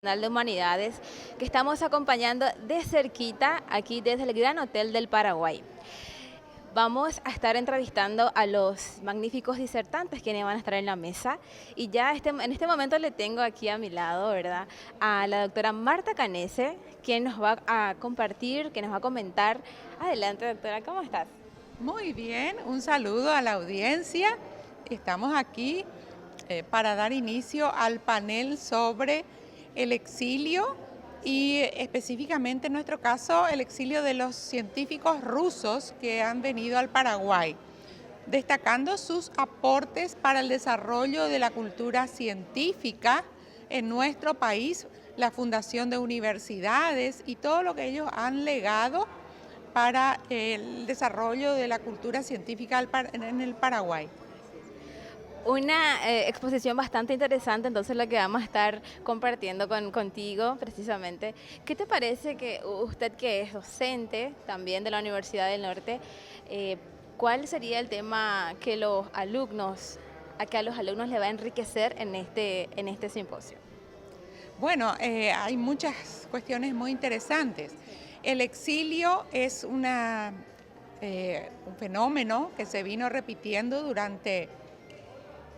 Nacional de Humanidades, que estamos acompañando de cerquita aquí desde el Gran Hotel del Paraguay. Vamos a estar entrevistando a los magníficos disertantes quienes van a estar en la mesa y ya en este momento le tengo aquí a mi lado, ¿verdad?, a la doctora Marta Canese, quien nos va a compartir, que nos va a comentar. Adelante, doctora, ¿cómo estás? Muy bien, un saludo a la audiencia. Estamos aquí para dar inicio al panel sobre el exilio y específicamente en nuestro caso el exilio de los científicos rusos que han venido al Paraguay, destacando sus aportes para el desarrollo de la cultura científica en nuestro país, la fundación de universidades y todo lo que ellos han legado para el desarrollo de la cultura científica en el Paraguay. Una exposición bastante interesante, entonces lo que vamos a estar compartiendo contigo precisamente. ¿Qué te parece que usted, que es docente también de la Universidad del Norte, eh, cuál sería el tema que a los alumnos le va a enriquecer en este simposio? Bueno, hay muchas cuestiones muy interesantes. El exilio es un fenómeno que se vino repitiendo durante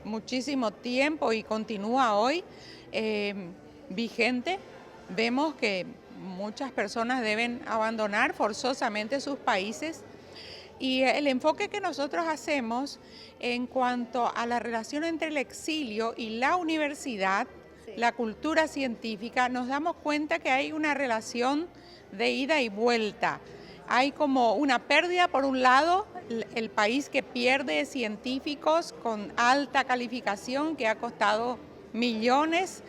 muchísimo tiempo y continúa hoy eh, vigente. Vemos que muchas personas deben abandonar forzosamente sus países y el enfoque que nosotros hacemos en cuanto a la relación entre el exilio y la universidad, Sí. la cultura científica, nos damos cuenta que hay una relación de ida y vuelta. Hay como una pérdida, por un lado, el país que pierde científicos con alta calificación, que ha costado millones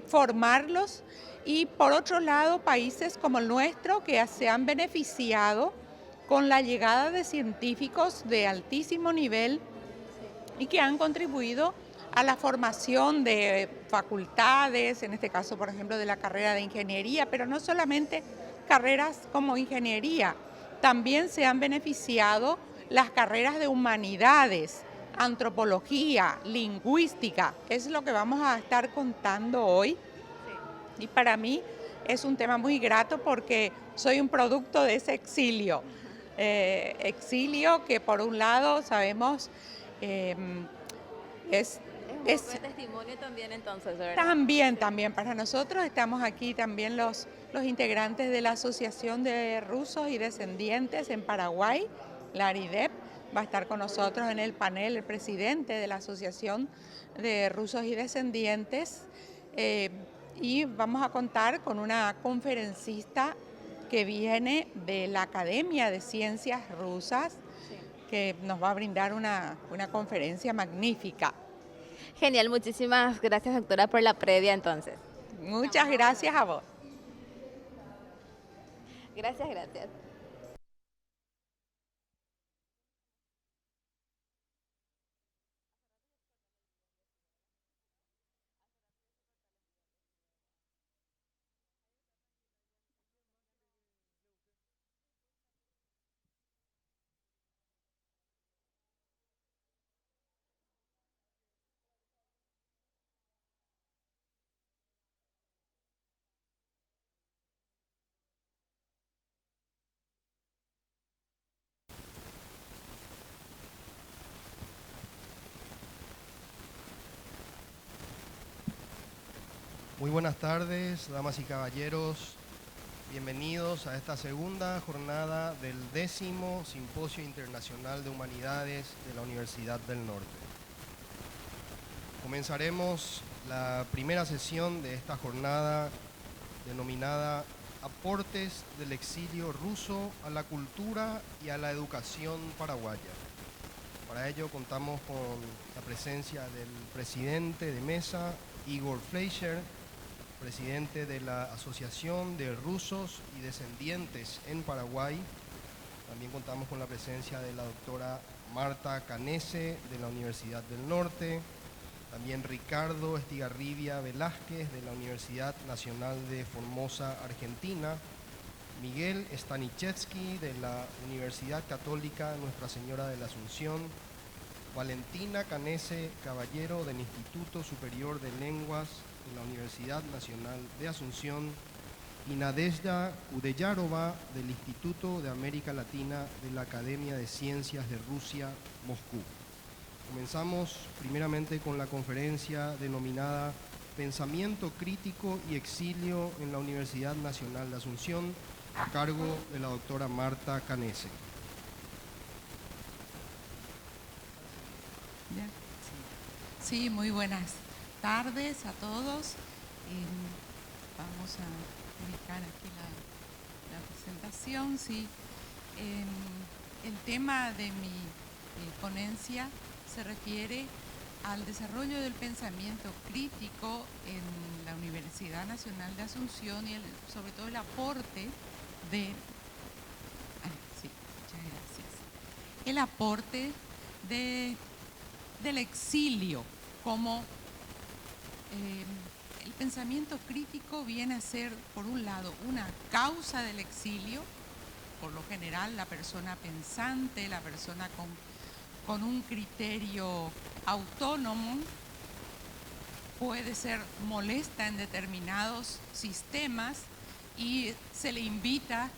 formarlos, y por otro lado, países como el nuestro que se han beneficiado con la llegada de científicos de altísimo nivel y que han contribuido a la formación de facultades, en este caso, por ejemplo, de la carrera de ingeniería, pero no solamente carreras como ingeniería, también se han beneficiado las carreras de humanidades, antropología, lingüística. Es lo que vamos a estar contando hoy y para mí es un tema muy grato porque soy un producto de ese exilio. Exilio que por un lado sabemos eh, es, Es un poco es de testimonio también entonces, ¿verdad? también para nosotros. Estamos aquí también los integrantes de la Asociación de Rusos y Descendientes en Paraguay, la ARIDEP. Va a estar con nosotros en el panel el presidente de la Asociación de Rusos y Descendientes. eh, y vamos a contar con una conferencista que viene de la Academia de Ciencias Rusas, Sí. que nos va a brindar una conferencia magnífica. Genial, muchísimas gracias, doctora, por la previa entonces. Muchas gracias a vos. Gracias, gracias. Muy buenas tardes, damas y caballeros. Bienvenidos a esta segunda jornada del 10º Simposio Internacional de Humanidades de la Universidad del Norte. Comenzaremos la primera sesión de esta jornada denominada Aportes del exilio ruso a la cultura y a la educación paraguaya. Para ello contamos con la presencia del presidente de mesa, Igor Fleischer, presidente de la Asociación de Rusos y Descendientes en Paraguay. También contamos con la presencia de la doctora Marta Canese de la Universidad del Norte, también Ricardo Estigarribia Velázquez de la Universidad Nacional de Formosa, Argentina, Miguel Stanichevsky de la Universidad Católica Nuestra Señora de la Asunción, Valentina Canese Caballero del Instituto Superior de Lenguas en la Universidad Nacional de Asunción y Nadezhda Kudeyarova del Instituto de América Latina de la Academia de Ciencias de Rusia, Moscú. Comenzamos primeramente con la conferencia denominada Pensamiento crítico y exilio en la Universidad Nacional de Asunción, a cargo de la doctora Marta Canese. Sí, muy buenas tardes a todos. Vamos a ubicar aquí la presentación. Sí. El tema de mi ponencia se refiere al desarrollo del pensamiento crítico en la Universidad Nacional de Asunción y sobre todo el aporte de... sí, muchas gracias. El aporte del exilio como el pensamiento crítico viene a ser, por un lado, una causa del exilio. Por lo general, la persona pensante, la persona con un criterio autónomo puede ser molesta en determinados sistemas y se le invita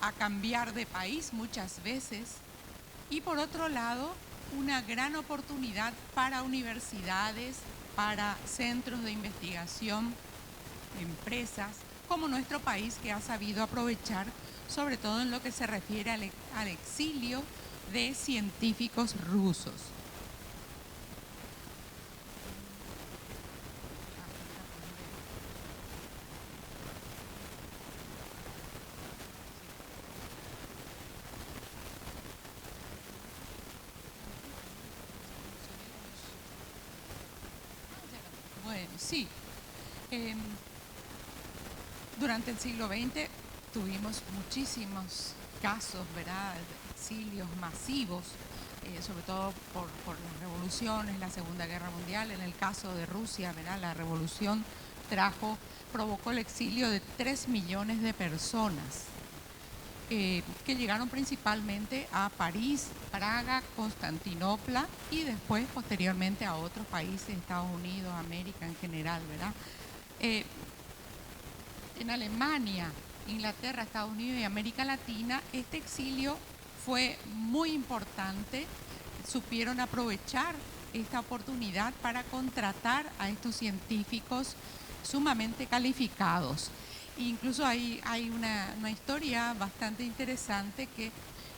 a cambiar de país muchas veces. Y por otro lado, una gran oportunidad para universidades, para centros de investigación, empresas, como nuestro país, que ha sabido aprovechar, sobre todo en lo que se refiere al exilio de científicos rusos. Bueno, sí. Durante el siglo XX tuvimos muchísimos casos, ¿verdad?, de exilios masivos, sobre todo por las revoluciones, la Segunda Guerra Mundial. En el caso de Rusia, ¿verdad?, la revolución provocó el exilio de 3 millones de personas que llegaron principalmente a París, Praga, Constantinopla y después, posteriormente, a otros países, Estados Unidos, América en general, ¿verdad? En Alemania, Inglaterra, Estados Unidos y América Latina, este exilio fue muy importante. Supieron aprovechar esta oportunidad para contratar a estos científicos sumamente calificados. Incluso hay una historia bastante interesante que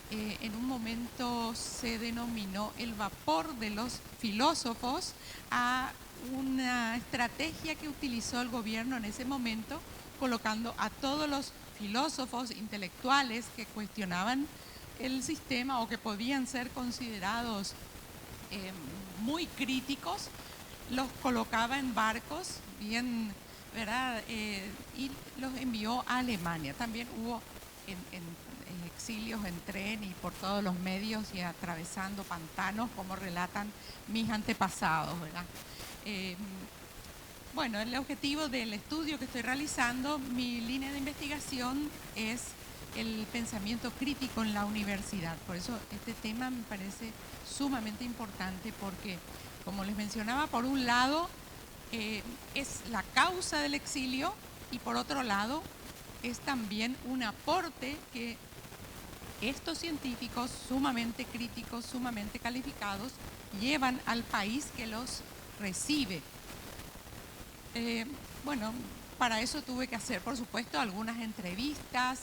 en un momento se denominó el vapor de los filósofos a una estrategia que utilizó el gobierno en ese momento, colocando a todos los filósofos intelectuales que cuestionaban el sistema o que podían ser considerados muy críticos, los colocaba en barcos bien, ¿verdad?, y los envió a Alemania. También hubo en exilios en tren y por todos los medios y atravesando pantanos, como relatan mis antepasados, ¿verdad? Bueno, el objetivo del estudio que estoy realizando, mi línea de investigación es el pensamiento crítico en la universidad. Por eso este tema me parece sumamente importante porque, como les mencionaba, por un lado es la causa del exilio y por otro lado es también un aporte que estos científicos sumamente críticos, sumamente calificados, llevan al país que los recibe. Bueno, para eso tuve que hacer, por supuesto, algunas entrevistas,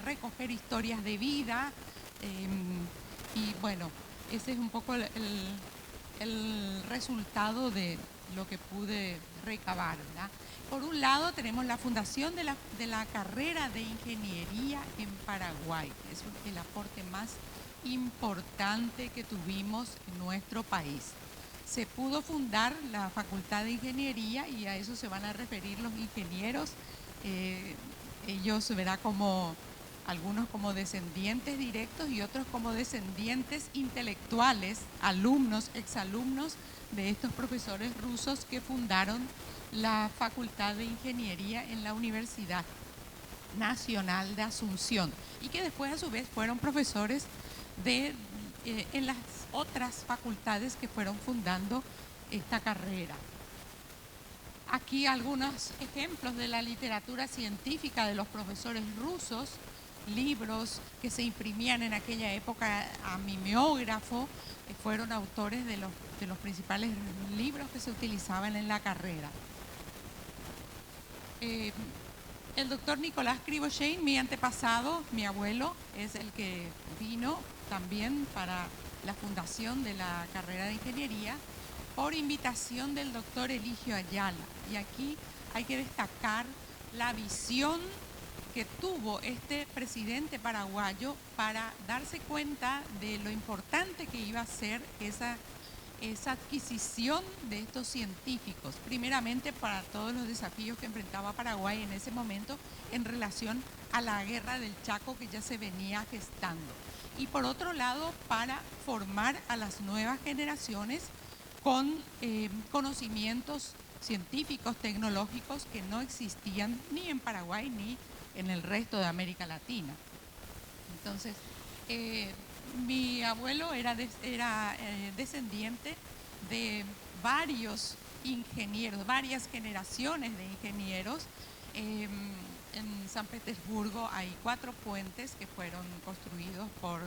recoger historias de vida y bueno, ese es un poco el resultado de lo que pude recabar, ¿verdad? Por un lado tenemos la fundación de la carrera de ingeniería en Paraguay, que es el aporte más importante que tuvimos en nuestro país. Se pudo fundar la Facultad de Ingeniería y a eso se van a referir los ingenieros. Ellos verán como algunos como descendientes directos y otros como descendientes intelectuales, alumnos, exalumnos de estos profesores rusos que fundaron la Facultad de Ingeniería en la Universidad Nacional de Asunción y que después a su vez fueron profesores en las otras facultades que fueron fundando esta carrera. Aquí algunos ejemplos de la literatura científica de los profesores rusos, libros que se imprimían en aquella época a mimeógrafo, que fueron autores de los principales libros que se utilizaban en la carrera. El doctor Nicolás Krivoshein, mi antepasado, mi abuelo, es el que vino también para la fundación de la carrera de ingeniería por invitación del doctor Eligio Ayala. Y aquí hay que destacar la visión que tuvo este presidente paraguayo para darse cuenta de lo importante que iba a ser esa adquisición de estos científicos, primeramente para todos los desafíos que enfrentaba Paraguay en ese momento en relación a la guerra del Chaco que ya se venía gestando. Y por otro lado, para formar a las nuevas generaciones con conocimientos científicos, tecnológicos que no existían ni en Paraguay ni en el resto de América Latina. Entonces, mi abuelo era descendiente de varios ingenieros, varias generaciones de ingenieros. En San Petersburgo hay 4 puentes que fueron construidos por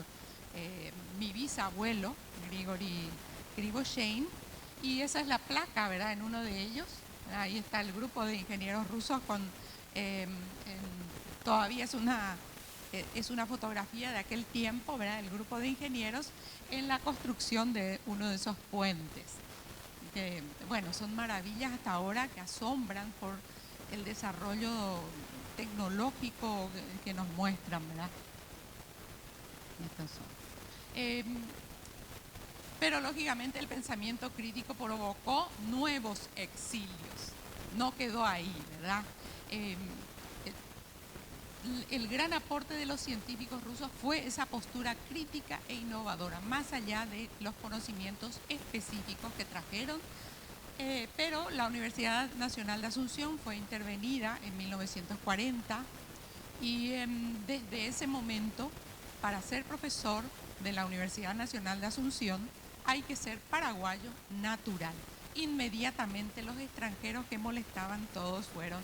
mi bisabuelo, Grigori Krivoshein, y esa es la placa, ¿verdad? En uno de ellos, ahí está el grupo de ingenieros rusos con, todavía es una fotografía de aquel tiempo, ¿verdad? El grupo de ingenieros en la construcción de uno de esos puentes. Que, bueno, son maravillas hasta ahora que asombran por el desarrollo tecnológico que nos muestran, ¿verdad? Estos son. Pero lógicamente el pensamiento crítico provocó nuevos exilios. No quedó ahí, ¿verdad? El gran aporte de los científicos rusos fue esa postura crítica e innovadora, más allá de los conocimientos específicos que trajeron, pero la Universidad Nacional de Asunción fue intervenida en 1940 y desde ese momento, para ser profesor de la Universidad Nacional de Asunción, hay que ser paraguayo natural. Inmediatamente los extranjeros que molestaban todos fueron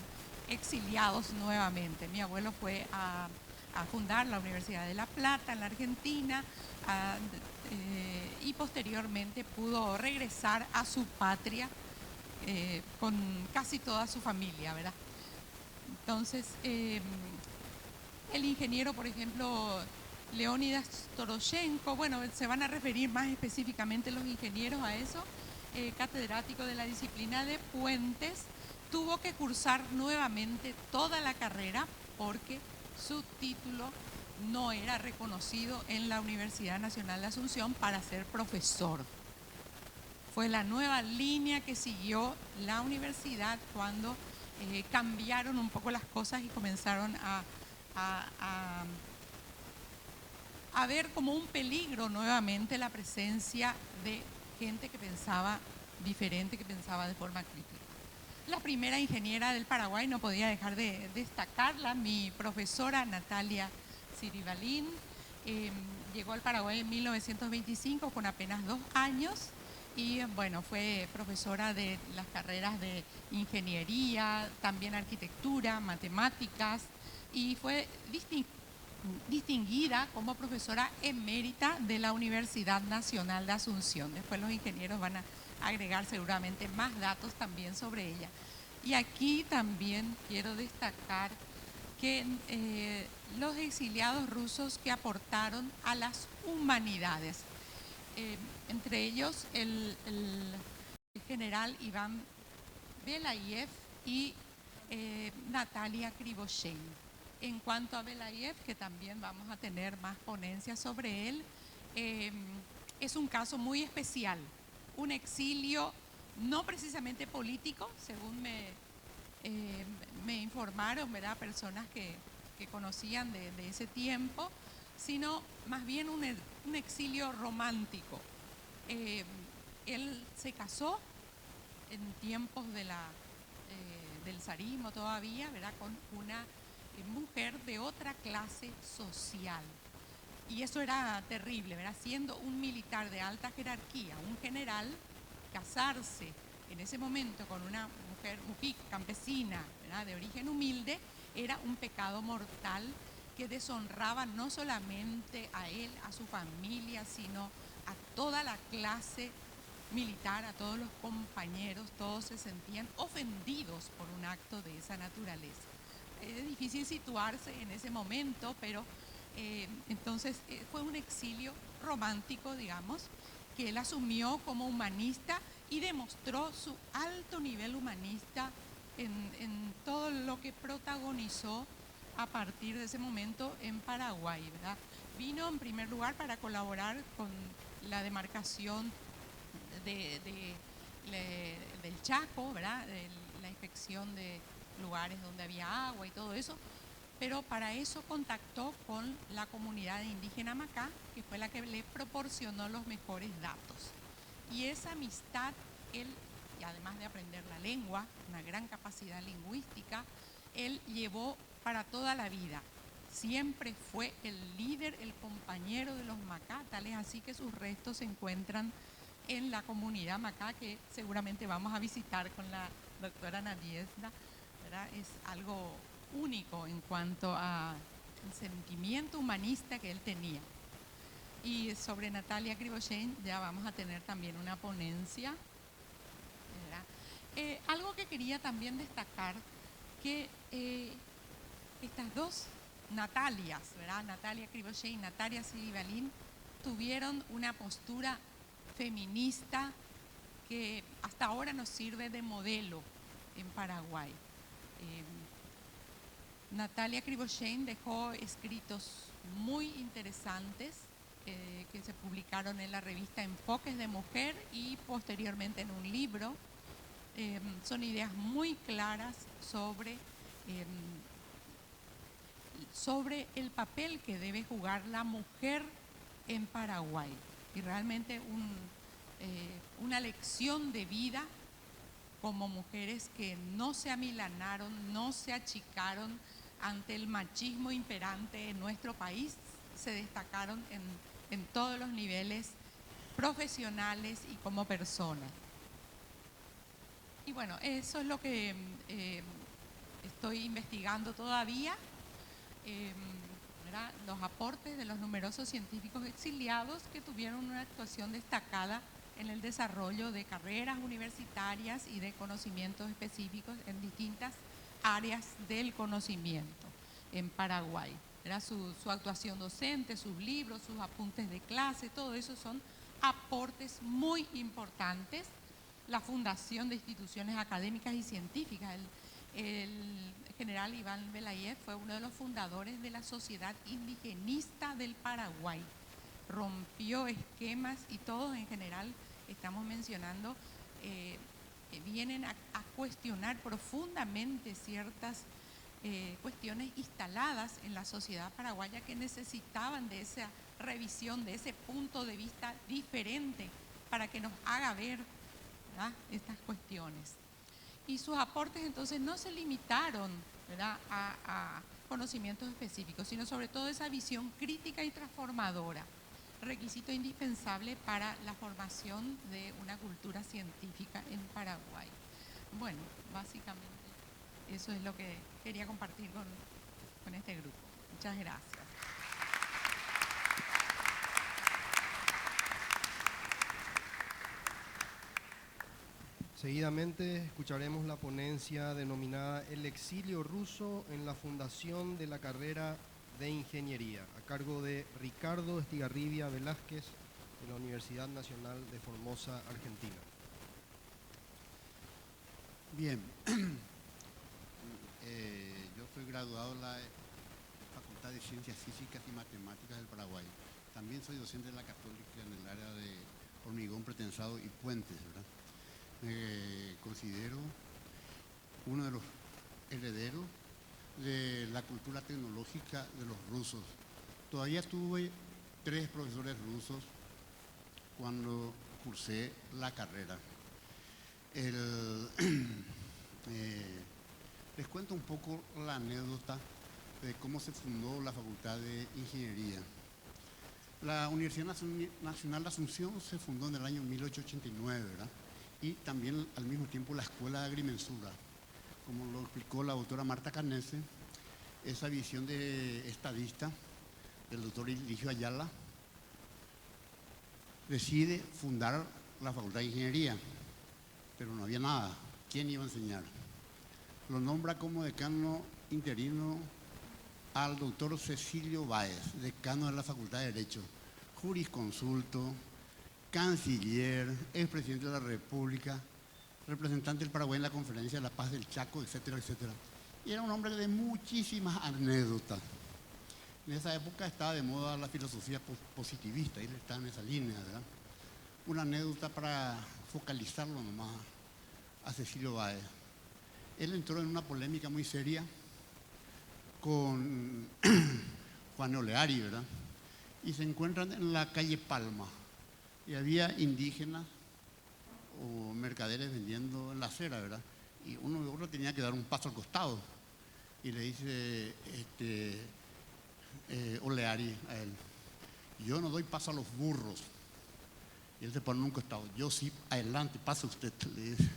exiliados nuevamente. Mi abuelo fue a fundar la Universidad de La Plata en la Argentina y posteriormente pudo regresar a su patria con casi toda su familia, ¿verdad? Entonces, el ingeniero, por ejemplo, Leónidas Toroshenko, bueno, se van a referir más específicamente los ingenieros a eso, catedrático de la disciplina de puentes, tuvo que cursar nuevamente toda la carrera porque su título no era reconocido en la Universidad Nacional de Asunción para ser profesor. Fue la nueva línea que siguió la universidad cuando cambiaron un poco las cosas y comenzaron a ver como un peligro nuevamente la presencia de gente que pensaba diferente, que pensaba de forma crítica. La primera ingeniera del Paraguay, no podía dejar de destacarla, mi profesora Natalia Siribalín, llegó al Paraguay en 1925 con apenas 2 años y bueno, fue profesora de las carreras de ingeniería, también arquitectura, matemáticas y fue distinguida como profesora emérita de la Universidad Nacional de Asunción. Después los ingenieros van a agregar seguramente más datos también sobre ella. Y aquí también quiero destacar que los exiliados rusos que aportaron a las humanidades, entre ellos el general Iván Belayev y Natalia Krivoshein. En cuanto a Belayev, que también vamos a tener más ponencias sobre él, es un caso muy especial, un exilio no precisamente político, según me informaron, ¿verdad?, personas que conocían de ese tiempo, sino más bien un exilio romántico. Él se casó en tiempos del zarismo todavía, ¿verdad?, con una mujer de otra clase social. Y eso era terrible, ¿verdad? Siendo un militar de alta jerarquía, un general, casarse en ese momento con una mujer mujic, campesina, ¿verdad?, de origen humilde, era un pecado mortal que deshonraba no solamente a él, a su familia, sino a toda la clase militar, a todos los compañeros. Todos se sentían ofendidos por un acto de esa naturaleza. Es difícil situarse en ese momento, pero entonces fue un exilio romántico, digamos, que él asumió como humanista y demostró su alto nivel humanista en todo lo que protagonizó a partir de ese momento en Paraguay, ¿verdad? Vino en primer lugar para colaborar con la demarcación del Chaco, ¿verdad?, de la inspección de lugares donde había agua y todo eso, pero para eso contactó con la comunidad indígena Macá, que fue la que le proporcionó los mejores datos. Y esa amistad, él, y además de aprender la lengua, una gran capacidad lingüística, él llevó para toda la vida. Siempre fue el líder, el compañero de los Macá, tal es así que sus restos se encuentran en la comunidad Macá, que seguramente vamos a visitar con la doctora Nadiesda, ¿verdad? Es algo único en cuanto al sentimiento humanista que él tenía. Y sobre Natalia Krivoshén ya vamos a tener también una ponencia, ¿verdad? Algo que quería también destacar, que estas dos Natalias, ¿verdad?, Natalia Krivoshén y Natalia Siribalín, tuvieron una postura feminista que hasta ahora nos sirve de modelo en Paraguay. Natalia Krivoshén dejó escritos muy interesantes que se publicaron en la revista Enfoques de Mujer y posteriormente en un libro. Son ideas muy claras sobre el papel que debe jugar la mujer en Paraguay, y realmente una lección de vida como mujeres que no se amilanaron, no se achicaron ante el machismo imperante en nuestro país, se destacaron en todos los niveles profesionales y como personas. Y bueno, eso es lo que estoy investigando todavía, ¿verdad?, los aportes de los numerosos científicos exiliados que tuvieron una actuación destacada en el desarrollo de carreras universitarias y de conocimientos específicos en distintas áreas del conocimiento en Paraguay. Era su actuación docente, sus libros, sus apuntes de clase, todo eso son aportes muy importantes. La fundación de instituciones académicas y científicas. El general Iván Belayev fue uno de los fundadores de la Sociedad Indigenista del Paraguay. Rompió esquemas y todos en general, estamos mencionando, vienen a cuestionar profundamente ciertas cuestiones instaladas en la sociedad paraguaya que necesitaban de esa revisión, de ese punto de vista diferente para que nos haga ver, ¿verdad?, estas cuestiones. Y sus aportes entonces no se limitaron, ¿verdad?, a conocimientos específicos, sino sobre todo esa visión crítica y transformadora, requisito indispensable para la formación de una cultura científica en Paraguay. Bueno, básicamente eso es lo que quería compartir con este grupo. Muchas gracias. Seguidamente escucharemos la ponencia denominada El exilio ruso en la fundación de la carrera de Ingeniería, a cargo de Ricardo Estigarribia Velázquez, de la Universidad Nacional de Formosa, Argentina. Bien, yo soy graduado en la Facultad de Ciencias Físicas y Matemáticas del Paraguay. También soy docente de la Católica en el área de hormigón pretensado y puentes, ¿verdad? Me considero uno de los herederos de la cultura tecnológica de los rusos. Todavía tuve 3 profesores rusos cuando cursé la carrera. Les cuento un poco la anécdota de cómo se fundó la Facultad de Ingeniería. La Universidad Nacional de Asunción se fundó en el año 1889, ¿verdad?, y también al mismo tiempo la Escuela de Agrimensura. Como lo explicó la doctora Marta Canese, esa visión de estadista del doctor Eligio Ayala decide fundar la Facultad de Ingeniería, pero no había nada. ¿Quién iba a enseñar? Lo nombra como decano interino al doctor Cecilio Báez, decano de la Facultad de Derecho, jurisconsulto, canciller, expresidente de la República, representante del Paraguay en la Conferencia de la Paz del Chaco, etcétera, etcétera. Y era un hombre de muchísimas anécdotas. En esa época estaba de moda la filosofía positivista, y él estaba en esa línea, ¿verdad? Una anécdota para focalizarlo nomás a Cecilio Báez. Él entró en una polémica muy seria con Juan Oleari, ¿verdad? Y se encuentran en la calle Palma. Y había indígenas o mercaderes vendiendo en la acera, ¿verdad? Y uno de otro tenía que dar un paso al costado. Y le dice Oleari a él: yo no doy paso a los burros. Y él se pone en un costado: yo sí, adelante, pase usted, le dice.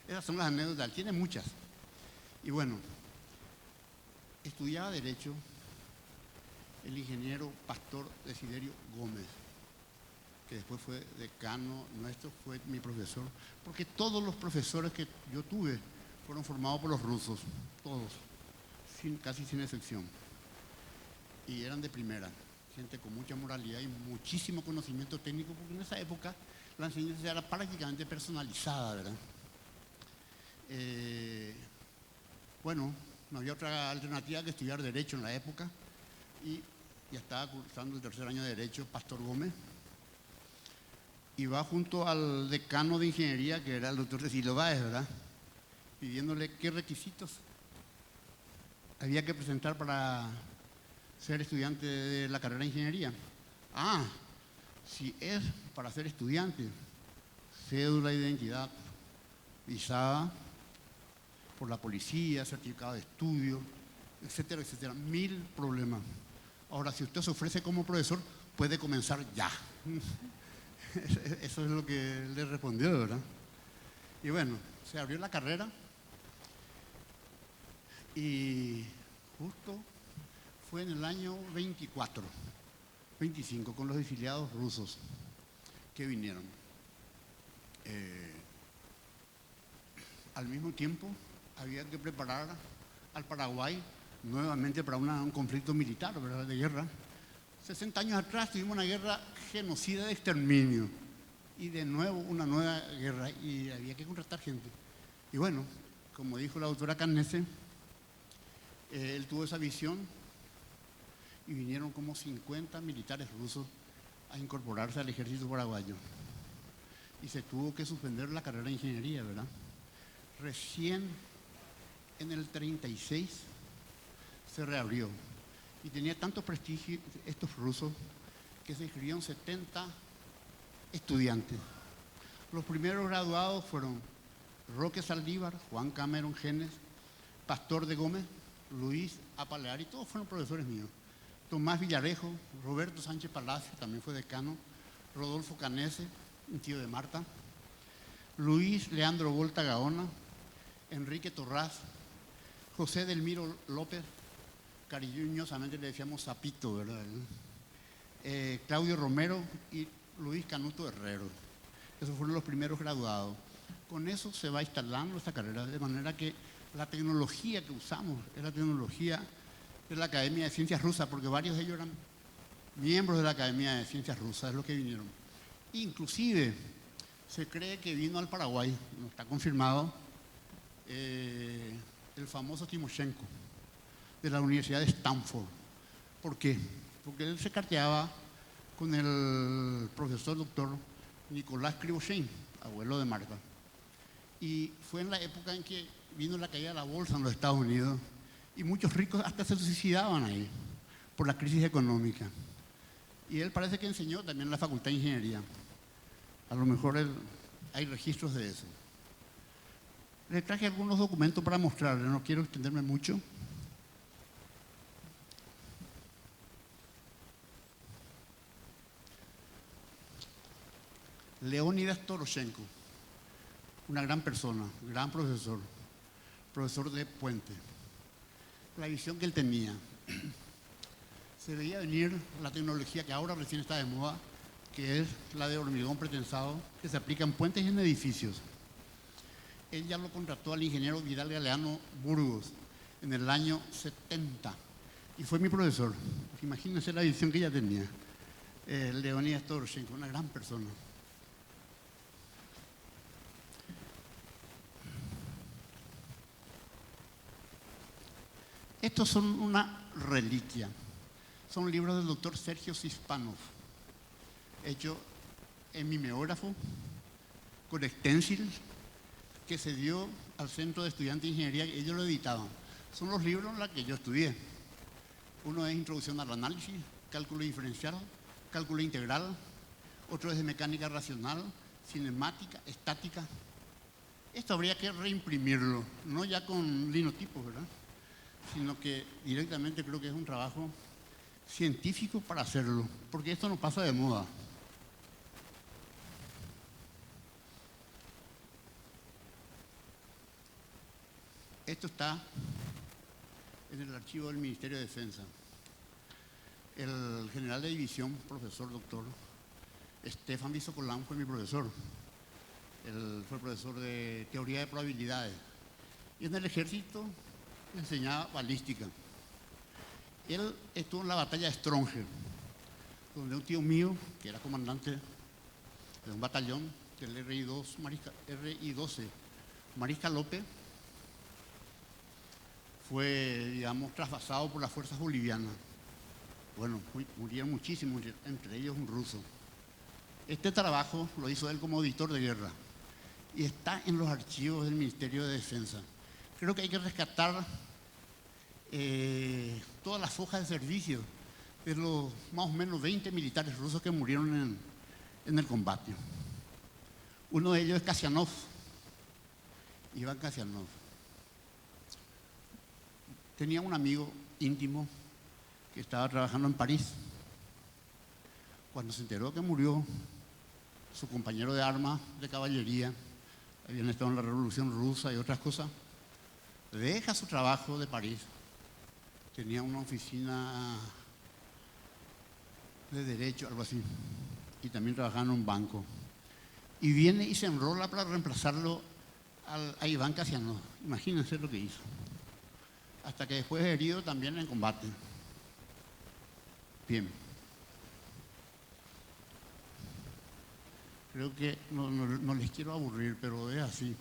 Esas son las anécdotas, tiene muchas. Y bueno, estudiaba Derecho el ingeniero Pastor Desiderio Gómez, que después fue decano nuestro, fue mi profesor, porque todos los profesores que yo tuve fueron formados por los rusos, todos, casi sin excepción. Y eran de primera, gente con mucha moralidad y muchísimo conocimiento técnico, porque en esa época la enseñanza era prácticamente personalizada, ¿verdad? Bueno, no había otra alternativa que estudiar Derecho en la época, y ya estaba cursando el tercer año de Derecho Pastor Gómez, y va junto al decano de Ingeniería, que era el doctor Cecilio Báez, ¿verdad?, pidiéndole qué requisitos había que presentar para ser estudiante de la carrera de Ingeniería. Ah, si es para ser estudiante, cédula de identidad visada por la policía, certificado de estudio, etcétera, etcétera. 1000 problemas. Ahora, si usted se ofrece como profesor, puede comenzar ya. Eso es lo que le respondió, ¿verdad? Y bueno, se abrió la carrera y justo fue en el año 24, 25, con los exiliados rusos que vinieron. Al mismo tiempo, había que preparar al Paraguay nuevamente para un conflicto militar, ¿verdad?, de guerra. 60 años atrás tuvimos una guerra genocida de exterminio y de nuevo una nueva guerra, y había que contratar gente. Y bueno, como dijo la doctora Canese, él tuvo esa visión y vinieron como 50 militares rusos a incorporarse al ejército paraguayo. Y se tuvo que suspender la carrera de ingeniería, ¿verdad? Recién en el 36 se reabrió. Y tenía tanto prestigio estos rusos que se inscribieron 70 estudiantes. Los primeros graduados fueron Roque Saldívar, Juan Cameron Genes, Pastor de Gómez, Luis Apaleari, todos fueron profesores míos. Tomás Villarejo, Roberto Sánchez Palacio, también fue decano, Rodolfo Canese, un tío de Marta, Luis Leandro Volta Gaona, Enrique Torraz, José Delmiro López, cariñosamente le decíamos Zapito, ¿verdad? Claudio Romero y Luis Canuto Herrero. Esos fueron los primeros graduados. Con eso se va instalando esta carrera, de manera que la tecnología que usamos es la tecnología de la Academia de Ciencias Rusas, porque varios de ellos eran miembros de la Academia de Ciencias Rusas, es lo que vinieron. Inclusive, se cree que vino al Paraguay, no está confirmado, el famoso Timoshenko, de la Universidad de Stanford. ¿Por qué? Porque él se carteaba con el profesor doctor Nicolás Krivoshein, abuelo de Marta. Y fue en la época en que vino la caída de la bolsa en los Estados Unidos y muchos ricos hasta se suicidaban ahí por la crisis económica. Y él parece que enseñó también en la Facultad de Ingeniería. A lo mejor hay registros de eso. Le traje algunos documentos para mostrarle, no quiero extenderme mucho. Leónidas Toroshenko, una gran persona, gran profesor, profesor de Puente. La visión que él tenía, se veía venir la tecnología que ahora recién está de moda, que es la de hormigón pretensado, que se aplica en puentes y en edificios. Él ya lo contrató al ingeniero Vidal Galeano Burgos en el año 70 y fue mi profesor. Imagínense la visión que ella tenía. Leonidas Todorchenko, una gran persona. Estos son una reliquia. Son libros del doctor Sergio Sispanov, hecho en mimeógrafo, con stencil, que se dio al Centro de Estudiantes de Ingeniería, y ellos lo editaban. Son los libros en los que yo estudié. Uno es Introducción al Análisis, Cálculo Diferencial, Cálculo Integral. Otro es de Mecánica Racional, Cinemática, Estática. Esto habría que reimprimirlo, no ya con linotipos, ¿verdad? Sino que directamente creo que es un trabajo científico para hacerlo, porque esto no pasa de moda. Esto está en el archivo del Ministerio de Defensa. El general de división, profesor doctor, Estefan Bisocolán fue mi profesor. Él fue profesor de teoría de probabilidades. Y en el ejército enseñaba balística. Él estuvo en la batalla de Stronger, donde un tío mío, que era comandante de un batallón del RI-12, Mariscal López, fue, digamos, trasvasado por las fuerzas bolivianas. Bueno, murieron muchísimos, entre ellos un ruso. Este trabajo lo hizo él como auditor de guerra y está en los archivos del Ministerio de Defensa. Creo que hay que rescatar todas las hojas de servicio de los más o menos 20 militares rusos que murieron en el combate. Uno de ellos es Kasianov, Iván Kasianov. Tenía un amigo íntimo que estaba trabajando en París. Cuando se enteró que murió su compañero de armas de caballería, habían estado en la Revolución Rusa y otras cosas, deja su trabajo de París. Tenía una oficina de derecho, algo así, y también trabajaba en un banco. Y viene y se enrola para reemplazarlo a Iván Kasianov. Imagínense lo que hizo. Hasta que después es herido también en combate. Bien. Creo que no les quiero aburrir, pero es así.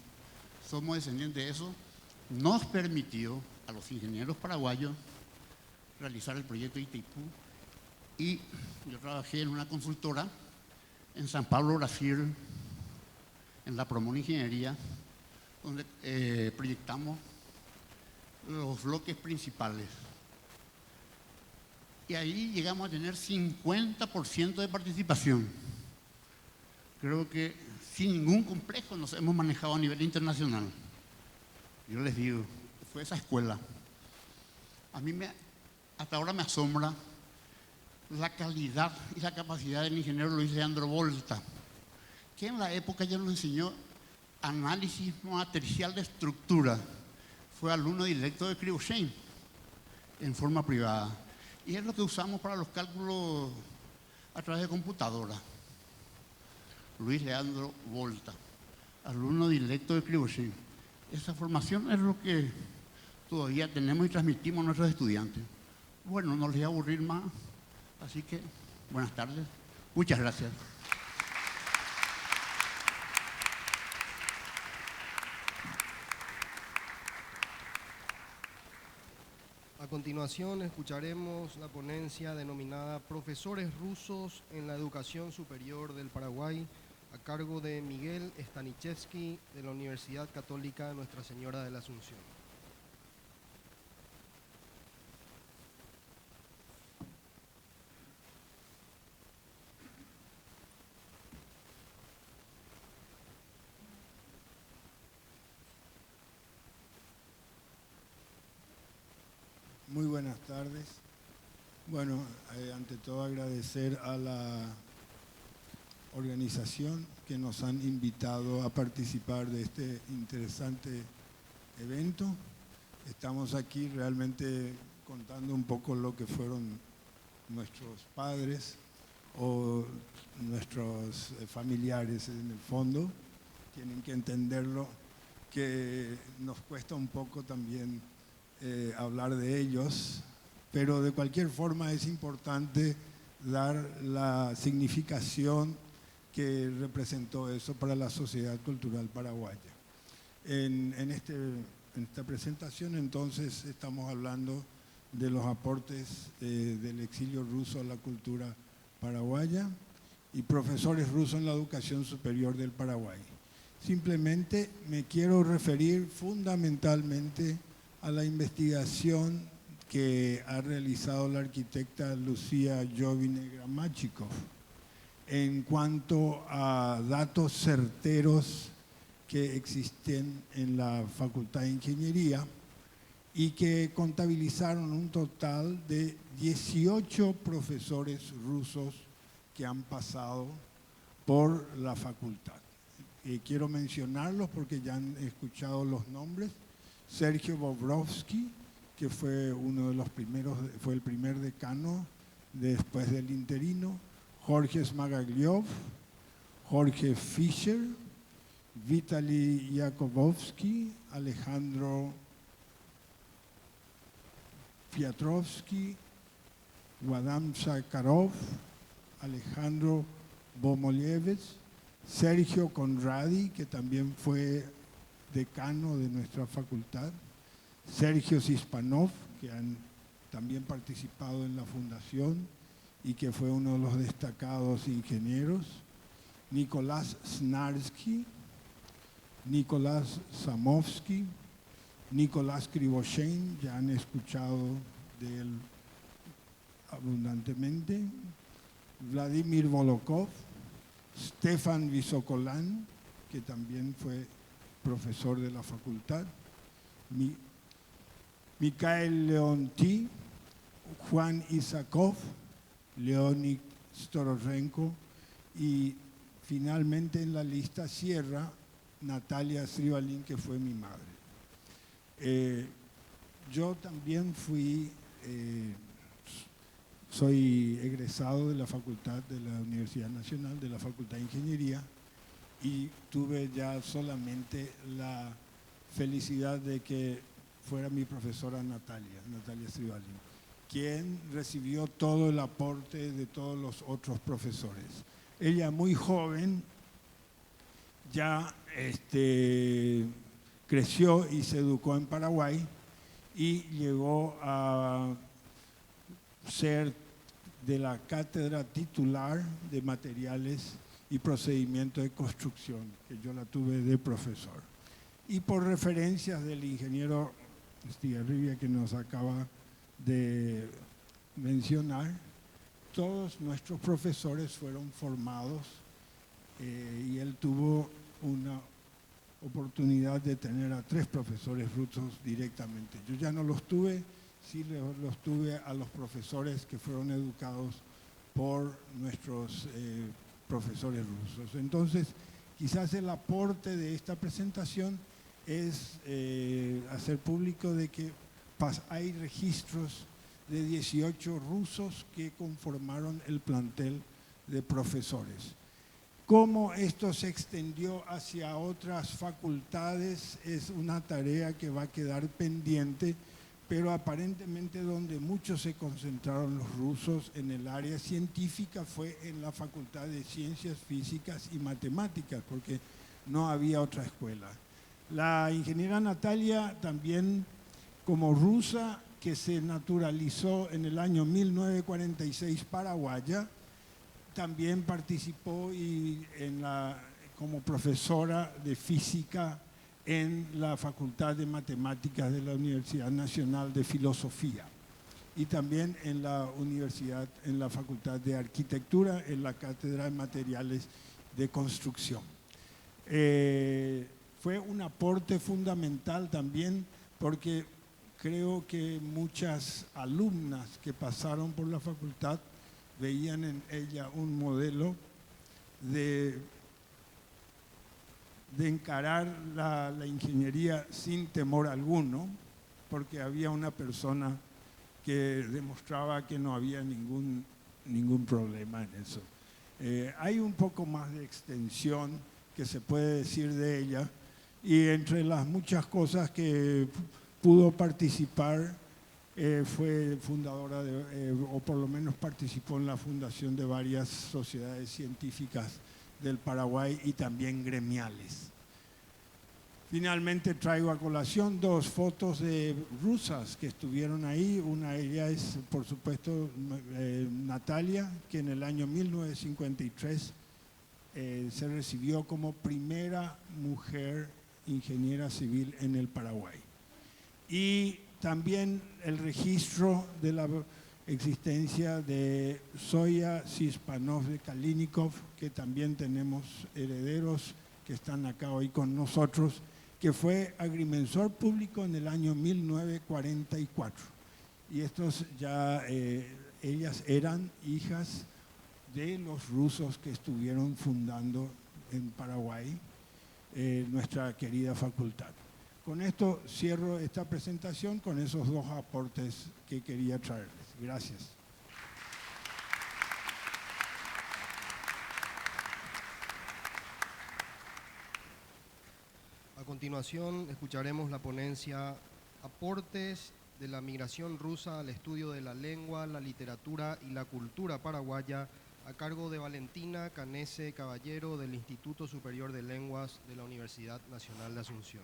Somos descendientes de eso. Nos permitió a los ingenieros paraguayos realizar el proyecto Itaipú. Y yo trabajé en una consultora en San Pablo, Brasil, en la Promon Ingeniería, donde proyectamos los bloques principales. Y ahí llegamos a tener 50% de participación. Creo que sin ningún complejo nos hemos manejado a nivel internacional. Yo les digo, fue esa escuela. A mí hasta ahora me asombra la calidad y la capacidad del ingeniero Luis Leandro Volta, que en la época ya nos enseñó análisis matricial de estructura. Fue alumno directo de Krivosheim en forma privada. Y es lo que usamos para los cálculos a través de computadora. Luis Leandro Volta, alumno directo de Krivosheim. Esa formación es lo que todavía tenemos y transmitimos a nuestros estudiantes. Bueno, no les voy a aburrir más, así que buenas tardes. Muchas gracias. A continuación escucharemos la ponencia denominada Profesores rusos en la educación superior del Paraguay, a cargo de Miguel Stanichevsky de la Universidad Católica Nuestra Señora de la Asunción. Muy buenas tardes. Bueno, ante todo agradecer a la organización que nos han invitado a participar de este interesante evento. Estamos aquí realmente contando un poco lo que fueron nuestros padres o nuestros familiares en el fondo. Tienen que entenderlo, que nos cuesta un poco también hablar de ellos, pero de cualquier forma es importante dar la significación que representó eso para la sociedad cultural paraguaya. En esta presentación entonces estamos hablando de los aportes del exilio ruso a la cultura paraguaya y profesores rusos en la educación superior del Paraguay. Simplemente me quiero referir fundamentalmente a la investigación que ha realizado la arquitecta Lucía Jovine Gramachikov en cuanto a datos certeros que existen en la Facultad de Ingeniería y que contabilizaron un total de 18 profesores rusos que han pasado por la facultad. Quiero mencionarlos porque ya han escuchado los nombres. Sergio Bobrovsky, que fue uno de los primeros, fue el primer decano después del interino. Jorge Smagagliov, Jorge Fischer, Vitaly Yakubovsky, Alejandro Piatrovsky, Wadam Sakharov, Alejandro Bomolyevich, Sergio Conradi, que también fue decano de nuestra facultad, Sergio Sispanov, que han también participado en la fundación y que fue uno de los destacados ingenieros, Nicolás Snarsky, Nicolás Samovsky, Nicolás Krivoshein, ya han escuchado de él abundantemente, Vladimir Volokov, Stefan Visokolan, que también fue profesor de la facultad, Mikhail Leonti, Juan Isakov, Leonid Stororenko y finalmente en la lista cierra Natalia Srivalin, que fue mi madre. Yo también soy egresado de la facultad de la Universidad Nacional, de la Facultad de Ingeniería, y tuve ya solamente la felicidad de que fuera mi profesora Natalia Srivalin, quien recibió todo el aporte de todos los otros profesores. Ella muy joven ya creció y se educó en Paraguay y llegó a ser de la cátedra titular de materiales y procedimientos de construcción, que yo la tuve de profesor. Y por referencias del ingeniero Estigarribia, que nos acaba de mencionar, todos nuestros profesores fueron formados y él tuvo una oportunidad de tener a 3 profesores rusos directamente. Yo ya no los tuve, sí los tuve a los profesores que fueron educados por nuestros profesores rusos. Entonces, quizás el aporte de esta presentación es hacer público de que hay registros de 18 rusos que conformaron el plantel de profesores. Cómo esto se extendió hacia otras facultades es una tarea que va a quedar pendiente, pero aparentemente donde muchos se concentraron los rusos en el área científica fue en la Facultad de Ciencias Físicas y Matemáticas, porque no había otra escuela. La ingeniera Natalia también, como rusa, que se naturalizó en el año 1946 paraguaya, también participó como profesora de física en la Facultad de Matemáticas de la Universidad Nacional de Filosofía y también en la Facultad de Arquitectura, en la Cátedra de Materiales de Construcción. Fue un aporte fundamental también porque creo que muchas alumnas que pasaron por la facultad veían en ella un modelo de encarar la ingeniería sin temor alguno, porque había una persona que demostraba que no había ningún problema en eso. Hay un poco más de extensión que se puede decir de ella, y entre las muchas cosas que pudo participar, fue fundadora o por lo menos participó en la fundación de varias sociedades científicas del Paraguay y también gremiales. Finalmente traigo a colación dos fotos de rusas que estuvieron ahí. Una de ellas es, por supuesto, Natalia, que en el año 1953 se recibió como primera mujer ingeniera civil en el Paraguay. Y también el registro de la existencia de Zoya Sispanov de Kalinikov, que también tenemos herederos que están acá hoy con nosotros, que fue agrimensor público en el año 1944. Y estos ya, ellas eran hijas de los rusos que estuvieron fundando en Paraguay nuestra querida facultad. Con esto cierro esta presentación con esos dos aportes que quería traerles. Gracias. A continuación escucharemos la ponencia Aportes de la migración rusa al estudio de la lengua, la literatura y la cultura paraguaya, a cargo de Valentina Canese Caballero del Instituto Superior de Lenguas de la Universidad Nacional de Asunción.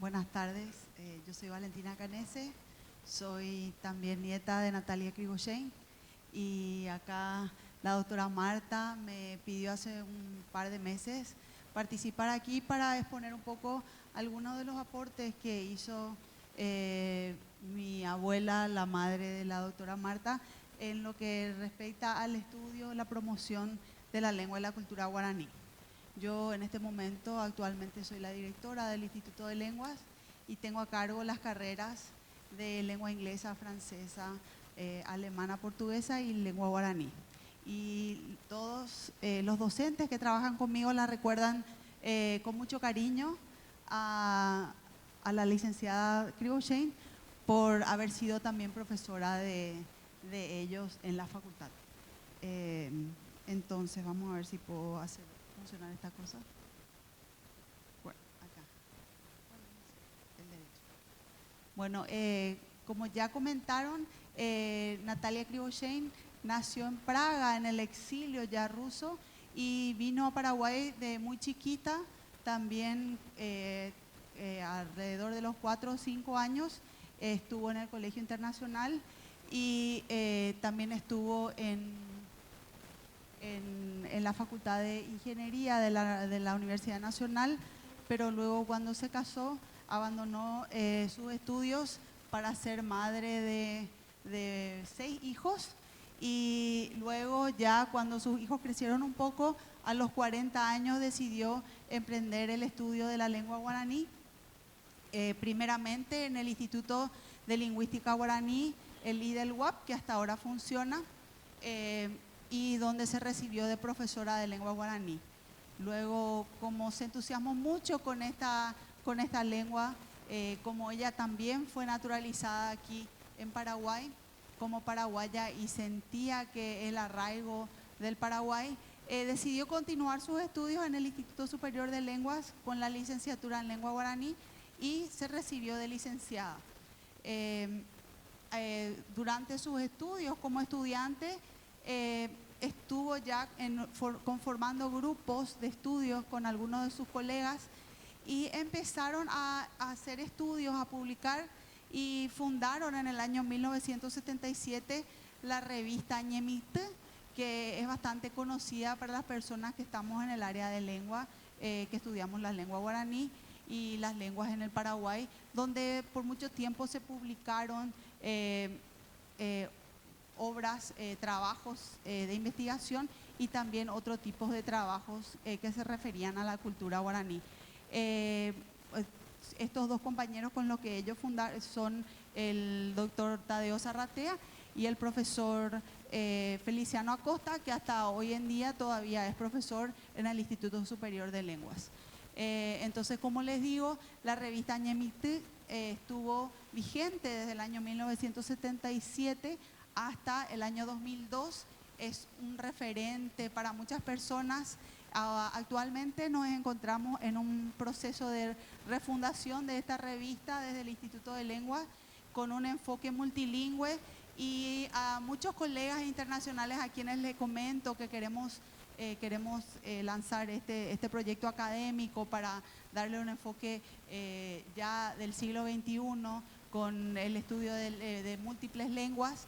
Buenas tardes, yo soy Valentina Canese, soy también nieta de Natalia Krivoshén, y acá la doctora Marta me pidió hace un par de meses participar aquí para exponer un poco algunos de los aportes que hizo mi abuela, la madre de la doctora Marta, en lo que respecta al estudio, la promoción de la lengua y la cultura guaraní. Yo en este momento actualmente soy la directora del Instituto de Lenguas y tengo a cargo las carreras de lengua inglesa, francesa, alemana, portuguesa y lengua guaraní. Y todos los docentes que trabajan conmigo la recuerdan con mucho cariño a la licenciada Krivoshén por haber sido también profesora de ellos en la facultad. Entonces vamos a ver si puedo hacer funcionar esta cosa. Bueno, acá. El derecho. Bueno, como ya comentaron, Natalia Krivoshén nació en Praga, en el exilio ya ruso, y vino a Paraguay de muy chiquita, también alrededor de los 4 o 5 años, estuvo en el Colegio Internacional y también estuvo en la Facultad de Ingeniería de la Universidad Nacional, pero luego cuando se casó abandonó sus estudios para ser madre de 6 hijos, y luego ya cuando sus hijos crecieron un poco, a los 40 años decidió emprender el estudio de la lengua guaraní, primeramente en el Instituto de Lingüística Guaraní, el IDELWAP, que hasta ahora funciona, y donde se recibió de profesora de lengua guaraní. Luego, como se entusiasmó mucho con esta lengua, como ella también fue naturalizada aquí en Paraguay, como paraguaya, y sentía que el arraigo del Paraguay, decidió continuar sus estudios en el Instituto Superior de Lenguas con la licenciatura en lengua guaraní y se recibió de licenciada. Durante sus estudios como estudiante, estuvo ya conformando grupos de estudios con algunos de sus colegas y empezaron a hacer estudios, a publicar, y fundaron en el año 1977 la revista Ñemit, que es bastante conocida para las personas que estamos en el área de lengua, que estudiamos la lengua guaraní y las lenguas en el Paraguay, donde por mucho tiempo se publicaron obras, trabajos de investigación y también otros tipos de trabajos que se referían a la cultura guaraní. estos dos compañeros con los que ellos fundaron son el doctor Tadeo Zarratea y el profesor Feliciano Acosta, que hasta hoy en día todavía es profesor en el Instituto Superior de Lenguas. Entonces, como les digo, la revista Ñemiti estuvo vigente desde el año 1977 hasta el año 2002. Es un referente para muchas personas. Actualmente nos encontramos en un proceso de refundación de esta revista desde el Instituto de Lenguas con un enfoque multilingüe, y a muchos colegas internacionales a quienes les comento que queremos lanzar este proyecto académico para darle un enfoque ya del siglo XXI con el estudio de múltiples lenguas.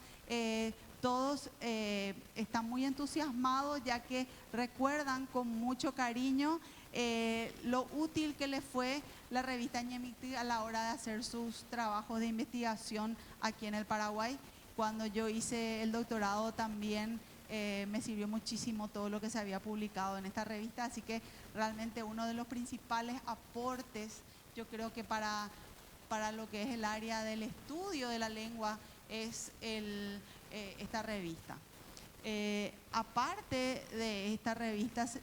Todos están muy entusiasmados, ya que recuerdan con mucho cariño lo útil que les fue la revista Ñemiti a la hora de hacer sus trabajos de investigación aquí en el Paraguay. Cuando yo hice el doctorado también me sirvió muchísimo todo lo que se había publicado en esta revista, así que realmente uno de los principales aportes, yo creo que para lo que es el área del estudio de la lengua es esta revista. Aparte de estas revistas,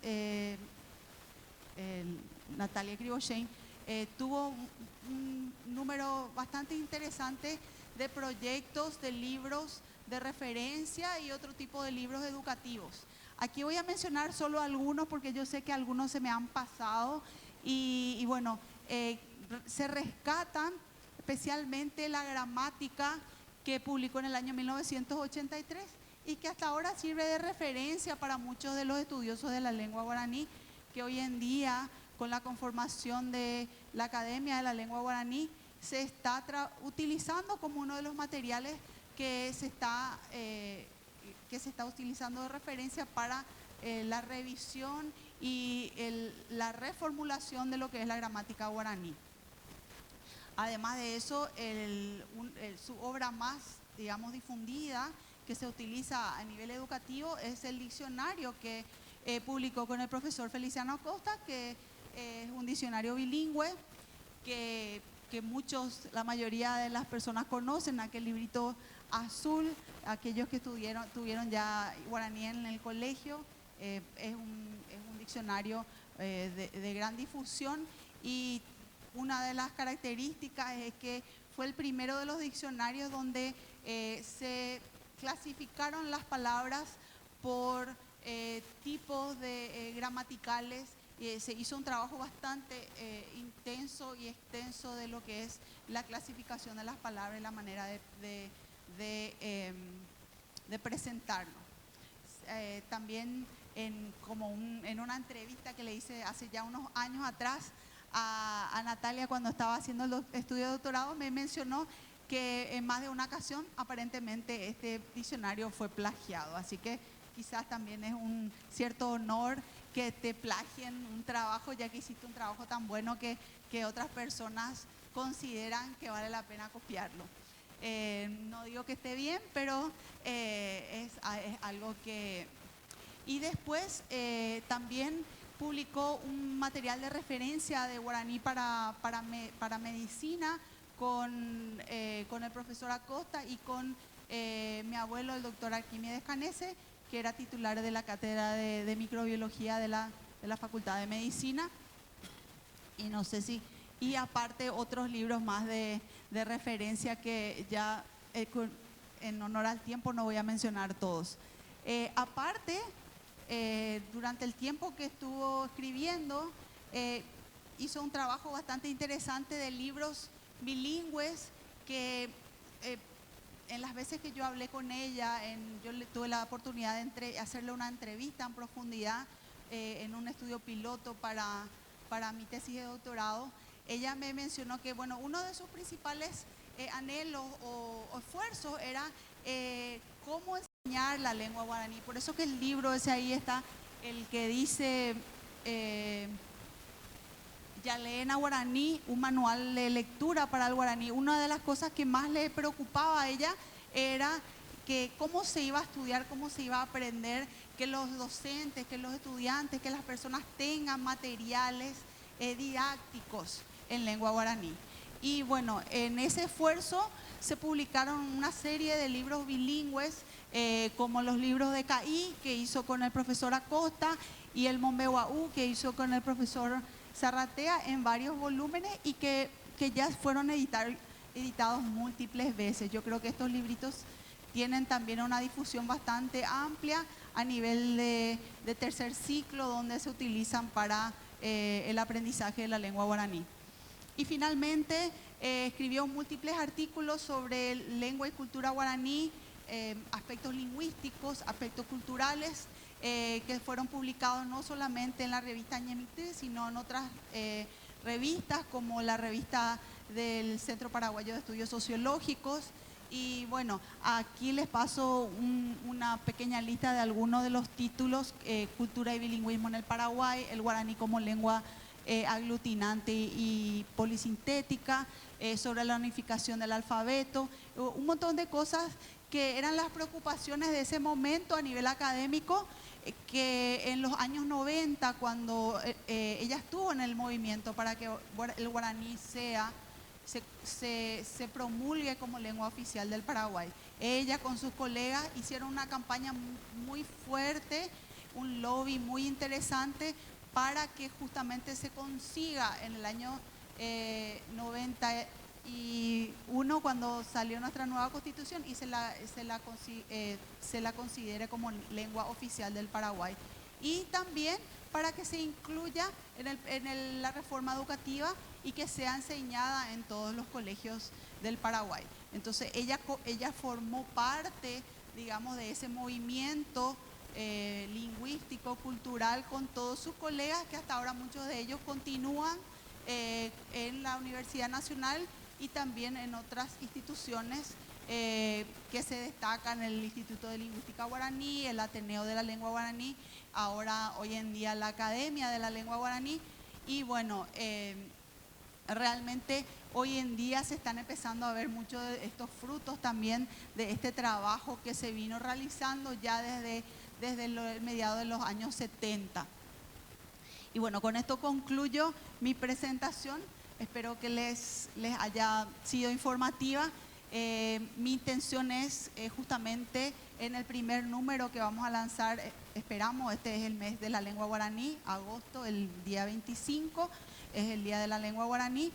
Natalia Krivoshén tuvo un número bastante interesante de proyectos, de libros de referencia y otro tipo de libros educativos. Aquí voy a mencionar solo algunos porque yo sé que algunos se me han pasado y bueno, se rescatan especialmente la gramática que publicó en el año 1983 y que hasta ahora sirve de referencia para muchos de los estudiosos de la lengua guaraní, que hoy en día, con la conformación de la Academia de la Lengua Guaraní, se está utilizando como uno de los materiales que se está utilizando de referencia para la revisión y la reformulación de lo que es la gramática guaraní. Además de eso, su obra más, digamos, difundida, que se utiliza a nivel educativo, es el diccionario que publicó con el profesor Feliciano Acosta, que es un diccionario bilingüe que la mayoría de las personas conocen, aquel librito azul, aquellos que tuvieron ya guaraní en el colegio. Es un diccionario de gran difusión, y una de las características es que fue el primero de los diccionarios donde se clasificaron las palabras por tipos gramaticales. Se hizo un trabajo bastante intenso y extenso de lo que es la clasificación de las palabras y la manera de presentarlo. También en una entrevista que le hice hace ya unos años atrás a Natalia, cuando estaba haciendo el estudio de doctorado, me mencionó que en más de una ocasión aparentemente este diccionario fue plagiado, así que quizás también es un cierto honor que te plagien un trabajo, ya que hiciste un trabajo tan bueno que otras personas consideran que vale la pena copiarlo. No digo que esté bien, pero es algo que... Y después también publicó un material de referencia de guaraní para medicina con el profesor Acosta y con mi abuelo, el doctor Arquímedes Canese, que era titular de la cátedra de microbiología de la Facultad de Medicina. Y no sé si... Y aparte otros libros más de referencia que ya en honor al tiempo no voy a mencionar todos. Aparte, durante el tiempo que estuvo escribiendo, hizo un trabajo bastante interesante de libros bilingües que en las veces que yo hablé con ella, yo tuve la oportunidad de hacerle una entrevista en profundidad en un estudio piloto para mi tesis de doctorado. Ella me mencionó que, bueno, uno de sus principales anhelos o esfuerzos era cómo enseñar la lengua guaraní. Por eso que el libro ese ahí está, el que dice Yaleena Guaraní, un manual de lectura para el guaraní. Una de las cosas que más le preocupaba a ella era que cómo se iba a estudiar, cómo se iba a aprender, que los docentes, que los estudiantes, que las personas tengan materiales didácticos en lengua guaraní. Y bueno, en ese esfuerzo se publicaron una serie de libros bilingües, como los libros de Caí, que hizo con el profesor Acosta, y el Mombehuaú, que hizo con el profesor Zarratea, en varios volúmenes, y que ya fueron editados múltiples veces. Yo creo que estos libritos tienen también una difusión bastante amplia a nivel de tercer ciclo, donde se utilizan para el aprendizaje de la lengua guaraní. Y finalmente escribió múltiples artículos sobre lengua y cultura guaraní, aspectos lingüísticos, aspectos culturales, que fueron publicados no solamente en la revista Ñemití, sino en otras revistas, como la revista del Centro Paraguayo de Estudios Sociológicos. Y bueno, aquí les paso una pequeña lista de algunos de los títulos: Cultura y bilingüismo en el Paraguay, el guaraní como lengua aglutinante y polisintética, sobre la unificación del alfabeto, un montón de cosas que eran las preocupaciones de ese momento a nivel académico, que en los años 90, cuando ella estuvo en el movimiento para que el guaraní se promulgue como lengua oficial del Paraguay. Ella con sus colegas hicieron una campaña muy fuerte, un lobby muy interesante, para que justamente se consiga en el año 91, cuando salió nuestra nueva constitución, y se la considere como lengua oficial del Paraguay. Y también para que se incluya en la reforma educativa y que sea enseñada en todos los colegios del Paraguay. Entonces ella formó parte, digamos, de ese movimiento lingüístico, cultural, con todos sus colegas, que hasta ahora muchos de ellos continúan en la Universidad Nacional y también en otras instituciones que se destacan: el Instituto de Lingüística Guaraní, el Ateneo de la Lengua Guaraní, ahora hoy en día la Academia de la Lengua Guaraní. Y bueno, realmente hoy en día se están empezando a ver muchos de estos frutos también de este trabajo que se vino realizando ya desde el mediado de los años 70. Y bueno, con esto concluyo mi presentación. Espero que les haya sido informativa. Mi intención es justamente en el primer número que vamos a lanzar, esperamos, este es el mes de la lengua guaraní, agosto, el día 25, es el Día de la Lengua Guaraní.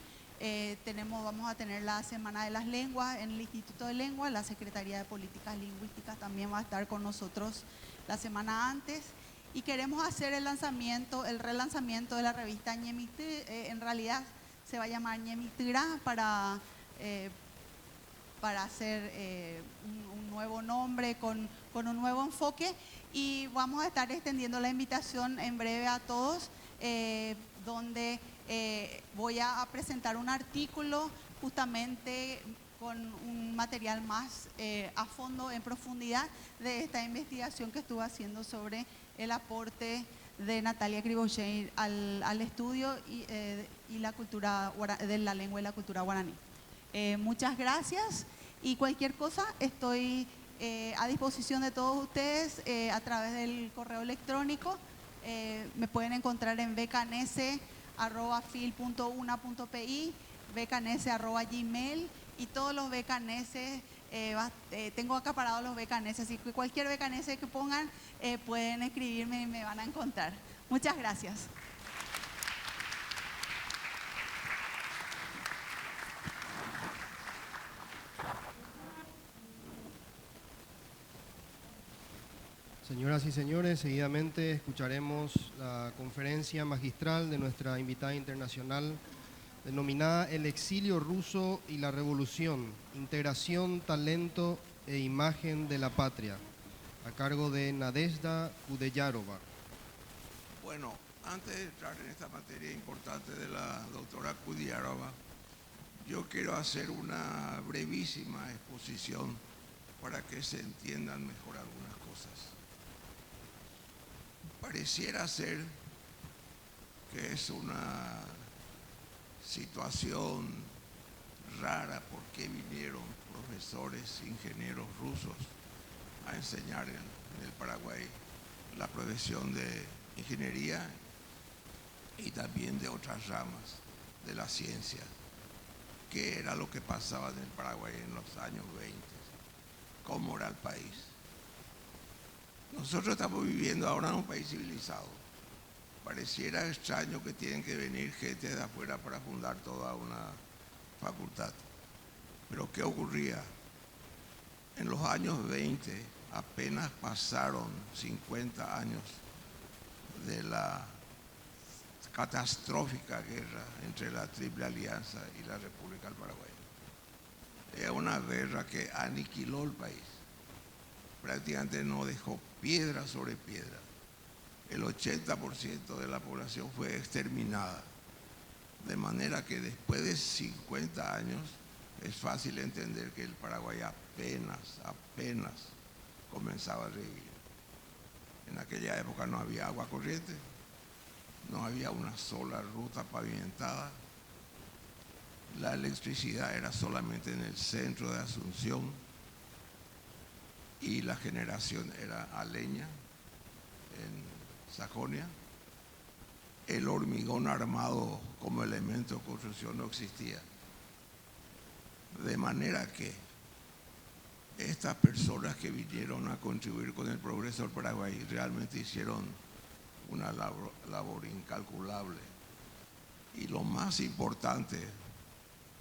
Vamos a tener la Semana de las Lenguas en el Instituto de Lengua, la Secretaría de Políticas Lingüísticas también va a estar con nosotros la semana antes, y queremos hacer el relanzamiento de la revista Ñemití. En realidad se va a llamar Ñemitira para hacer un nuevo nombre con un nuevo enfoque, y vamos a estar extendiendo la invitación en breve a todos, donde voy a presentar un artículo justamente con un material más a fondo, en profundidad, de esta investigación que estuve haciendo sobre el aporte de Natalia Krivoshein al estudio y la cultura de la lengua y la cultura guaraní. Muchas gracias, y cualquier cosa estoy a disposición de todos ustedes a través del correo electrónico. Me pueden encontrar en bkns@fil.una.pi, bkns@gmail, y todos los bkns, tengo acaparados los bkns, así que cualquier bkns que pongan pueden escribirme y me van a encontrar. Muchas gracias. Señoras y señores, seguidamente escucharemos la conferencia magistral de nuestra invitada internacional, denominada El exilio ruso y la revolución, integración, talento e imagen de la patria, a cargo de Nadezhda Kudeyarova. Bueno, antes de entrar en esta materia importante de la doctora Kudeyarova, yo quiero hacer una brevísima exposición para que se entiendan mejor algunas cosas. Pareciera ser que es una situación rara porque vinieron profesores, ingenieros rusos a enseñar en el Paraguay la profesión de ingeniería y también de otras ramas de la ciencia, qué era lo que pasaba en el Paraguay en los años 20, cómo era el país. Nosotros estamos viviendo ahora en un país civilizado. Pareciera extraño que tienen que venir gente de afuera para fundar toda una facultad. Pero ¿qué ocurría? En los años 20 apenas pasaron 50 años de la catastrófica guerra entre la Triple Alianza y la República del Paraguay. Era una guerra que aniquiló el país. Prácticamente no dejó piedra sobre piedra. El 80% de la población fue exterminada. De manera que después de 50 años es fácil entender que el Paraguay apenas comenzaba a revivir. En aquella época no había agua corriente, no había una sola ruta pavimentada, la electricidad era solamente en el centro de Asunción y la generación era a leña en Sajonia. El hormigón armado como elemento de construcción no existía. De manera que estas personas que vinieron a contribuir con el progreso del Paraguay realmente hicieron una labor incalculable. Y lo más importante,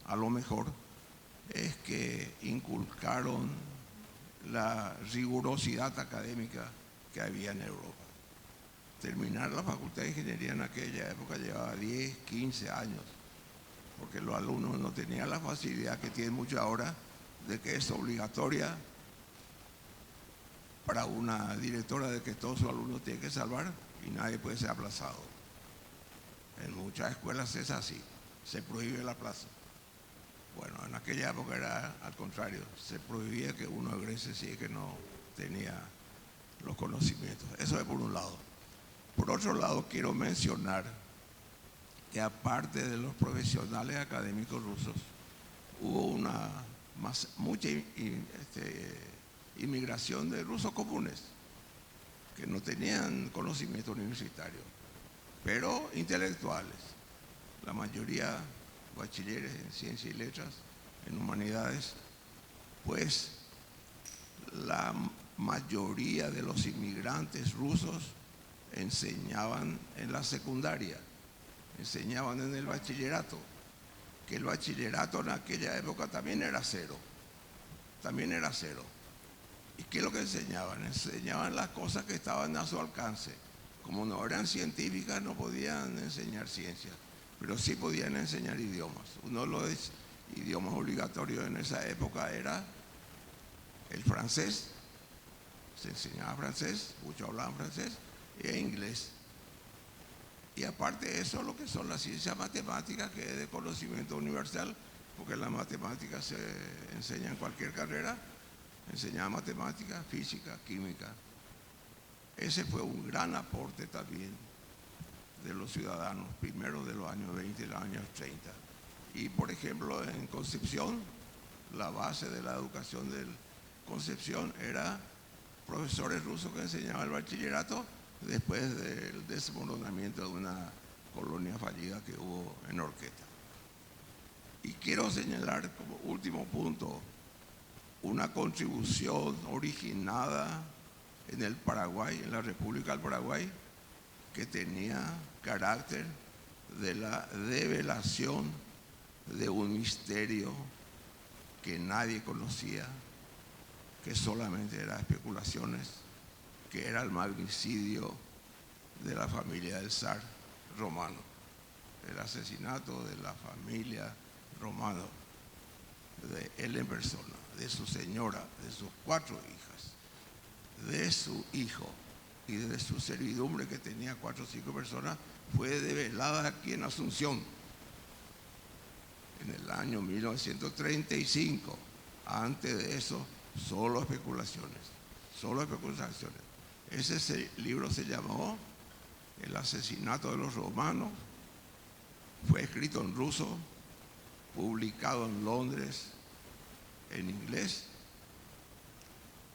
a lo mejor, es que inculcaron la rigurosidad académica que había en Europa. Terminar la Facultad de Ingeniería en aquella época llevaba 10, 15 años, porque los alumnos no tenían la facilidad que tienen mucho ahora de que es obligatoria para una directora de que todos sus alumnos tienen que salvar y nadie puede ser aplazado. En muchas escuelas es así, se prohíbe el aplazo. Bueno, en aquella época era al contrario, se prohibía que uno egrese si es que no tenía los conocimientos. Eso es por un lado. Por otro lado, quiero mencionar que aparte de los profesionales académicos rusos, hubo mucha inmigración de rusos comunes que no tenían conocimiento universitario, pero intelectuales. La mayoría bachilleres en ciencias y letras, en humanidades, pues la mayoría de los inmigrantes rusos enseñaban en la secundaria, enseñaban en el bachillerato, que el bachillerato en aquella época también era cero. ¿Y qué es lo que enseñaban? Enseñaban las cosas que estaban a su alcance. Como no eran científicas, no podían enseñar ciencias, pero sí podían enseñar idiomas. Uno de los idiomas obligatorios en esa época era el francés. Se enseñaba francés, muchos hablaban francés, e inglés. Y aparte de eso, lo que son las ciencias matemáticas, que es de conocimiento universal, porque las matemáticas se enseñan en cualquier carrera, enseñaba matemáticas, física, química. Ese fue un gran aporte también de los ciudadanos, primero de los años 20 y los años 30. Y por ejemplo, en Concepción, la base de la educación de Concepción era profesores rusos que enseñaban el bachillerato después del desmoronamiento de una colonia fallida que hubo en Orqueta. Y quiero señalar como último punto una contribución originada en el Paraguay, en la República del Paraguay, que tenía carácter de la develación de un misterio que nadie conocía, que solamente eran especulaciones, que era el magnicidio de la familia del zar romano, el asesinato de la familia romana, de él en persona, de su señora, de sus 4 hijas, de su hijo y de su servidumbre, que tenía 4 o 5 personas, fue develada aquí en Asunción en el año 1935. Antes de eso, solo especulaciones. Ese libro se llamó El asesinato de los romanos, fue escrito en ruso, publicado en Londres en inglés.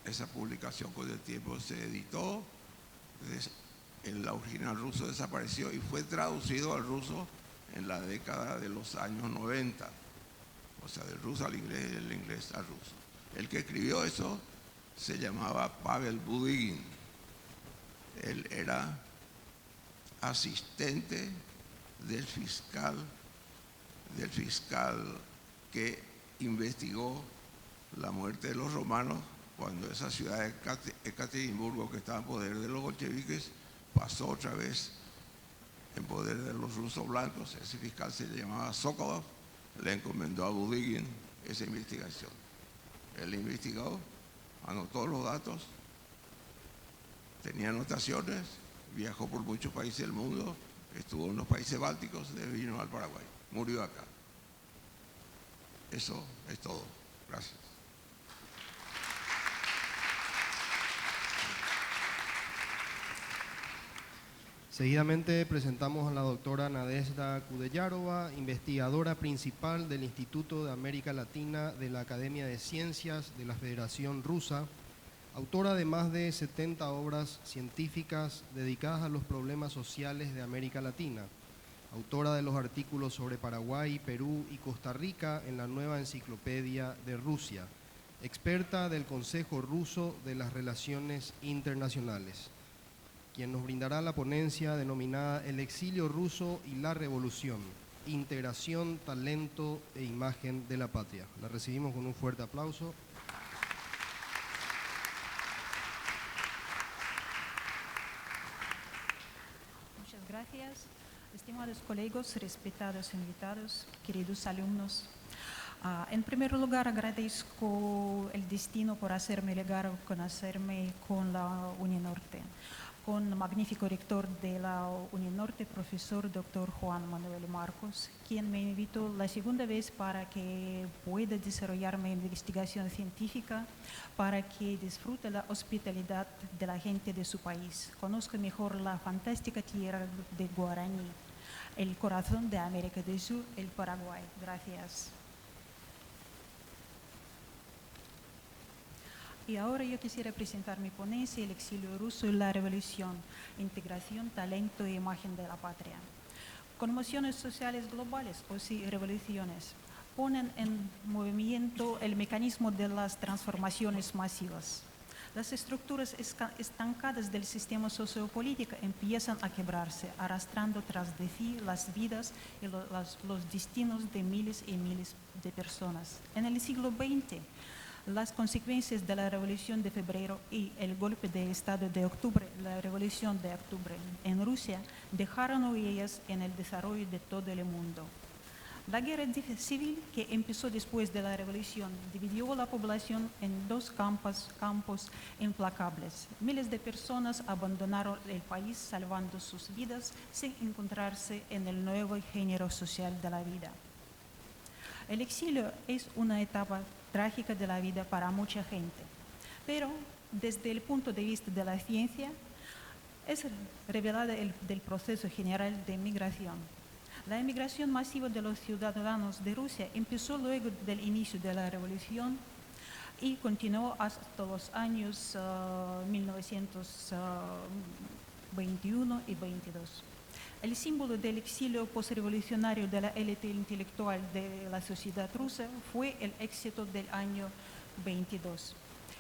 Esa publicación con el tiempo se editó, el original ruso desapareció y fue traducido al ruso en la década de los años 90, o sea, del ruso al inglés y del inglés al ruso. El que escribió eso se llamaba Pavel Budigin. Él era asistente del fiscal que investigó la muerte de los romanos cuando esa ciudad de Ekaterimburgo, que estaba en poder de los bolcheviques, pasó otra vez en poder de los rusos blancos. Ese fiscal se llamaba Sokolov, le encomendó a Budigin esa investigación. Él investigó, anotó los datos, tenía anotaciones, viajó por muchos países del mundo, estuvo en los países bálticos, vino al Paraguay, murió acá. Eso es todo. Gracias. Seguidamente presentamos a la doctora Nadezhda Kudeyarova, investigadora principal del Instituto de América Latina de la Academia de Ciencias de la Federación Rusa, autora de más de 70 obras científicas dedicadas a los problemas sociales de América Latina, autora de los artículos sobre Paraguay, Perú y Costa Rica en la nueva enciclopedia de Rusia, experta del Consejo Ruso de las Relaciones Internacionales, quien nos brindará la ponencia denominada El exilio ruso y la revolución, integración, talento e imagen de la patria. La recibimos con un fuerte aplauso. Muchas gracias. Estimados colegas, respetados invitados, queridos alumnos. En primer lugar, agradezco el destino por hacerme llegar a conocerme con la UNINORTE, con el magnífico rector de la UNINORTE, profesor Dr. Juan Manuel Marcos, quien me invitó la segunda vez para que pueda desarrollar mi investigación científica, para que disfrute la hospitalidad de la gente de su país, conozca mejor la fantástica tierra de Guaraní, el corazón de América del Sur, el Paraguay. Gracias. Y ahora yo quisiera presentar mi ponencia, El exilio ruso y la revolución, integración, talento e imagen de la patria. Conmociones sociales globales, o sí, revoluciones, ponen en movimiento el mecanismo de las transformaciones masivas. Las estructuras estancadas del sistema sociopolítico empiezan a quebrarse, arrastrando tras de sí las vidas y los destinos de miles y miles de personas. En el siglo XX, las consecuencias de la Revolución de Febrero y el golpe de Estado de octubre, la Revolución de Octubre en Rusia, dejaron huellas en el desarrollo de todo el mundo. La guerra civil que empezó después de la Revolución dividió la población en dos campos implacables. Miles de personas abandonaron el país salvando sus vidas sin encontrarse en el nuevo género social de la vida. El exilio es una etapa trágica de la vida para mucha gente, pero desde el punto de vista de la ciencia es revelada del proceso general de migración. La emigración masiva de los ciudadanos de Rusia empezó luego del inicio de la revolución y continuó hasta los años 1921 y 22. El símbolo del exilio postrevolucionario de la élite intelectual de la sociedad rusa fue el éxito del año 22.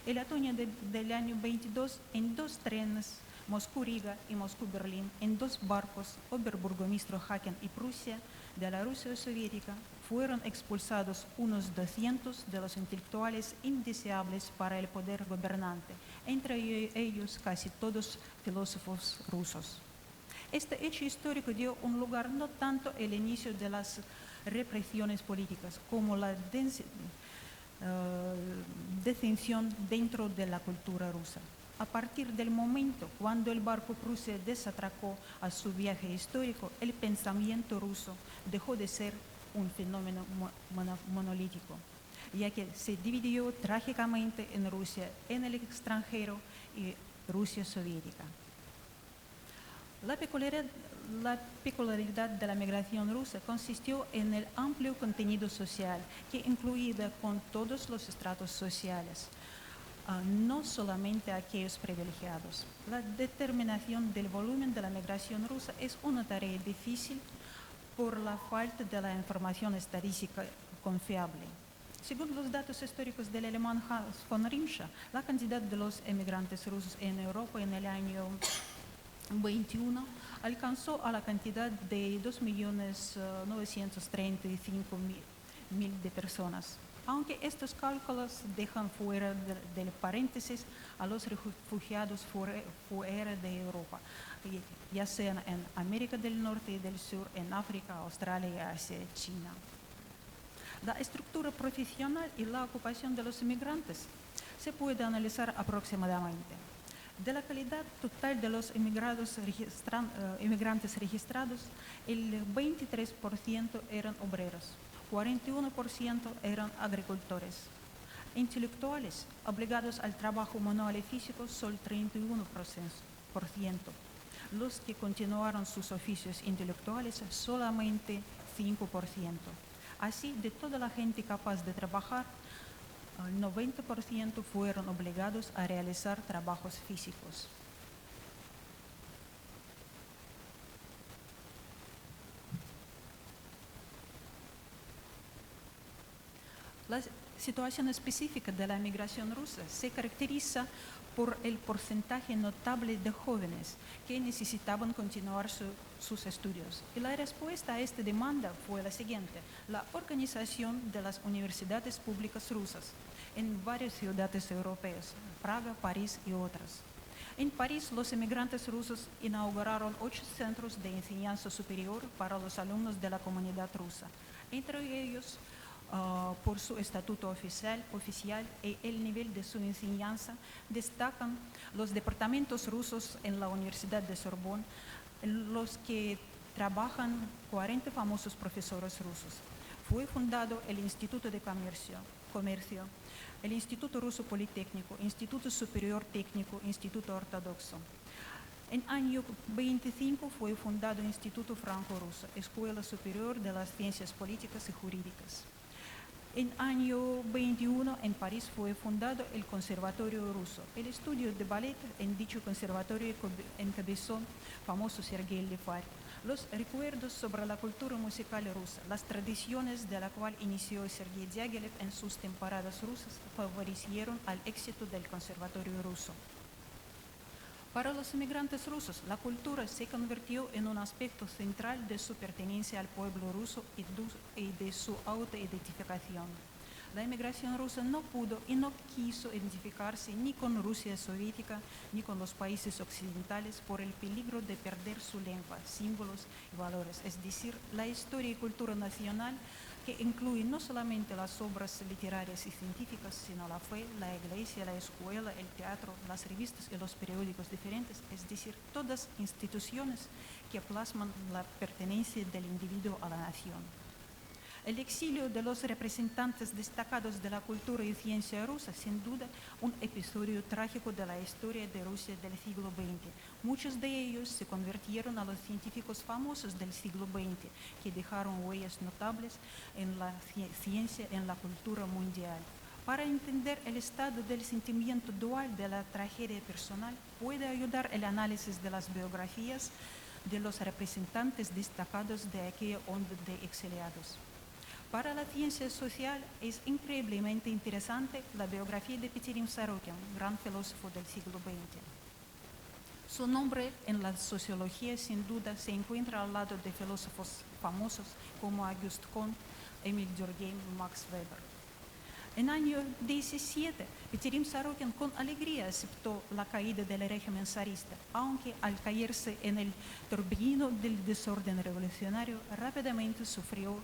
El otoño del año 22, en dos trenes, Moscú-Riga y Moscú-Berlín, en dos barcos, Oberburgomistro Haken y Prusia, de la Rusia soviética, fueron expulsados unos 200 de los intelectuales indeseables para el poder gobernante, entre ellos casi todos filósofos rusos. Este hecho histórico dio un lugar no tanto al inicio de las represiones políticas como la descensión dentro de la cultura rusa. A partir del momento cuando el barco Prusia desatracó a su viaje histórico, el pensamiento ruso dejó de ser un fenómeno monolítico, ya que se dividió trágicamente en Rusia, en el extranjero y Rusia soviética. La peculiaridad de la migración rusa consistió en el amplio contenido social que incluía con todos los estratos sociales, no solamente aquellos privilegiados. La determinación del volumen de la migración rusa es una tarea difícil por la falta de la información estadística confiable. Según los datos históricos del alemán Hans von Rimscha, la cantidad de los emigrantes rusos en Europa en el año 21 alcanzó a la cantidad de 2.935.000 de personas. Aunque estos cálculos dejan fuera del paréntesis a los refugiados fuera de Europa, ya sean en América del Norte y del Sur, en África, Australia, Asia, China. La estructura profesional y la ocupación de los inmigrantes se puede analizar aproximadamente. De la calidad total de los inmigrantes registrados, el 23% eran obreros, 41% eran agricultores. Intelectuales obligados al trabajo manual y físico son 31%. Los que continuaron sus oficios intelectuales solamente 5%. Así, de toda la gente capaz de trabajar, el 90% fueron obligados a realizar trabajos físicos. La situación específica de la migración rusa se caracteriza por el porcentaje notable de jóvenes que necesitaban continuar sus estudios. Y la respuesta a esta demanda fue la siguiente: la organización de las universidades públicas rusas en varias ciudades europeas, Praga, París y otras. En París, los inmigrantes rusos inauguraron 8 centros de enseñanza superior para los alumnos de la comunidad rusa, entre ellos por su estatuto oficial y el nivel de su enseñanza, destacan los departamentos rusos en la Universidad de Sorbonne, en los que trabajan 40 famosos profesores rusos. Fue fundado el Instituto de Comercio, el Instituto Ruso Politécnico, Instituto Superior Técnico, Instituto Ortodoxo. En año 25 fue fundado el Instituto Franco-Ruso, Escuela Superior de las Ciencias Políticas y Jurídicas. En año 21 en París fue fundado el Conservatorio Ruso. El estudio de ballet en dicho conservatorio encabezó famoso Sergei Lifar. Los recuerdos sobre la cultura musical rusa, las tradiciones de la cual inició Sergei Diaghilev en sus temporadas rusas, favorecieron al éxito del Conservatorio Ruso. Para los inmigrantes rusos, la cultura se convirtió en un aspecto central de su pertenencia al pueblo ruso y de su autoidentificación. La inmigración rusa no pudo y no quiso identificarse ni con Rusia soviética ni con los países occidentales por el peligro de perder su lengua, símbolos y valores, es decir, la historia y cultura nacional, que incluye no solamente las obras literarias y científicas, sino la fe, la iglesia, la escuela, el teatro, las revistas y los periódicos diferentes, es decir, todas instituciones que plasman la pertenencia del individuo a la nación. El exilio de los representantes destacados de la cultura y ciencia rusa, sin duda, un episodio trágico de la historia de Rusia del siglo XX. Muchos de ellos se convirtieron a los científicos famosos del siglo XX, que dejaron huellas notables en la ciencia y en la cultura mundial. Para entender el estado del sentimiento dual de la tragedia personal, puede ayudar el análisis de las biografías de los representantes destacados de aquella onda de exiliados. Para la ciencia social es increíblemente interesante la biografía de Peterim Sorokin, gran filósofo del siglo XX. Su nombre en la sociología sin duda se encuentra al lado de filósofos famosos como Auguste Comte, Émile Durkheim y Max Weber. En año 17, Peterim Sorokin con alegría aceptó la caída del régimen zarista, aunque al caerse en el torbellino del desorden revolucionario rápidamente sufrió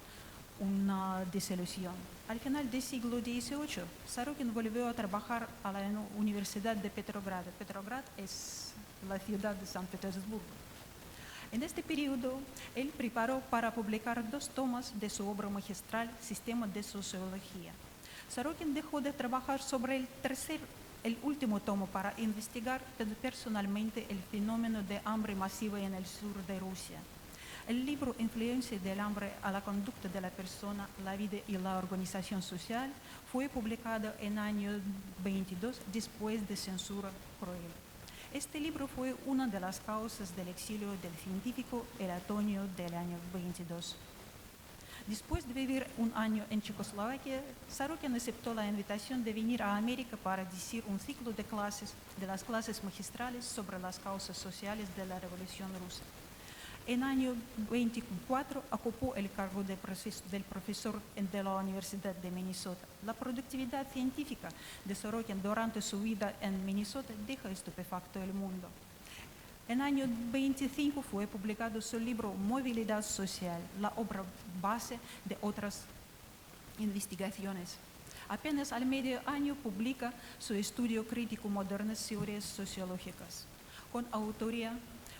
una desilusión. Al final del siglo XVIII, Sorokin volvió a trabajar a la Universidad de Petrograd. Petrograd es la ciudad de San Petersburgo. En este periodo, él preparó para publicar 2 tomas de su obra magistral, Sistema de Sociología. Sorokin dejó de trabajar sobre el último tomo para investigar personalmente el fenómeno de hambre masiva en el sur de Rusia. El libro Influencia del hambre a la conducta de la persona, la vida y la organización social fue publicado en año 22 después de censura cruel. Este libro fue una de las causas del exilio del científico el otoño del año 22. Después de vivir un año en Checoslovaquia, Sorokin aceptó la invitación de venir a América para dictar un ciclo de clases, de las clases magistrales sobre las causas sociales de la Revolución Rusa. En el año 24 ocupó el cargo del profesor de la Universidad de Minnesota. La productividad científica de Sorokin durante su vida en Minnesota deja estupefacto el mundo. En el año 25 fue publicado su libro Movilidad Social, la obra base de otras investigaciones. Apenas al medio año publica su estudio crítico Modernas Teorías Sociológicas. Con autoría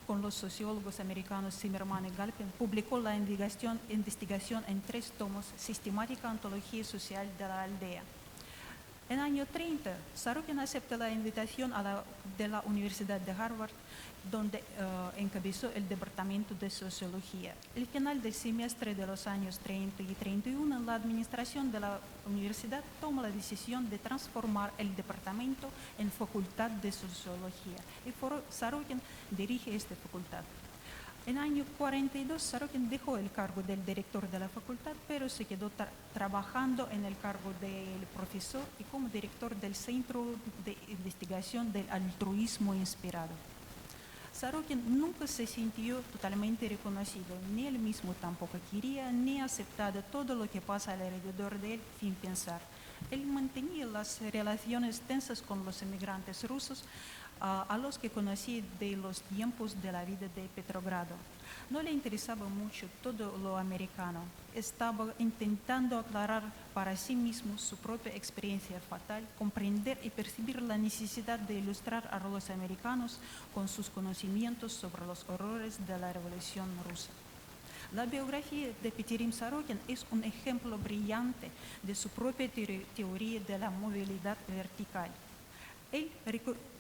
con los sociólogos americanos Zimmerman y Galpin, publicó la investigación en 3 tomos, Sistemática Antología Social de la Aldea. En el año 30, Sorokin acepta la invitación de la Universidad de Harvard, donde encabezó el Departamento de Sociología. Al final del semestre de los años 30 y 31, la administración de la universidad toma la decisión de transformar el departamento en Facultad de Sociología, y Sorokin dirige esta facultad. En el año 42, Sorokin dejó el cargo del director de la facultad, pero se quedó trabajando en el cargo del profesor y como director del Centro de Investigación del Altruismo Inspirado. Sorokin nunca se sintió totalmente reconocido, ni él mismo tampoco quería ni aceptaba todo lo que pasa alrededor de él sin pensar. Él mantenía las relaciones tensas con los emigrantes rusos, a los que conocí de los tiempos de la vida de Petrogrado. No le interesaba mucho todo lo americano. Estaba intentando aclarar para sí mismo su propia experiencia fatal, comprender y percibir la necesidad de ilustrar a los americanos con sus conocimientos sobre los horrores de la Revolución Rusa. La biografía de Peterim Sorokin es un ejemplo brillante de su propia teoría de la movilidad vertical. Él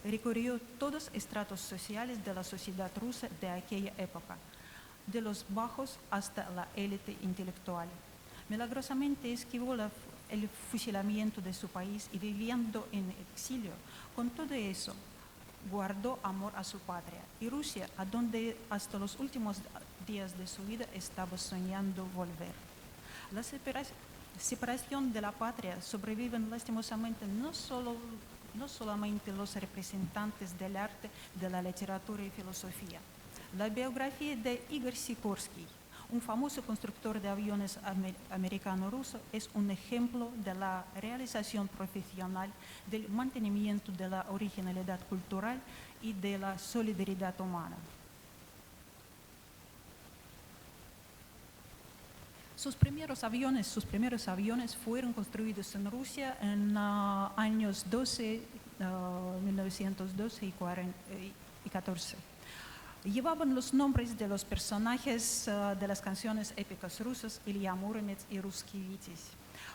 recorrió todos los estratos sociales de la sociedad rusa de aquella época, de los bajos hasta la élite intelectual. Milagrosamente esquivó el fusilamiento de su país y viviendo en exilio. Con todo eso, guardó amor a su patria y Rusia, a donde hasta los últimos días de su vida estaba soñando volver. La separación de la patria sobreviven lastimosamente no solamente los representantes del arte, de la literatura y filosofía. La biografía de Igor Sikorsky, un famoso constructor de aviones americano-ruso, es un ejemplo de la realización profesional, del mantenimiento de la originalidad cultural y de la solidaridad humana. Sus primeros aviones fueron construidos en Rusia en años 1912 y 14. Llevaban los nombres de los personajes de las canciones épicas rusas, Ilya Muromets y Ruski Vitis.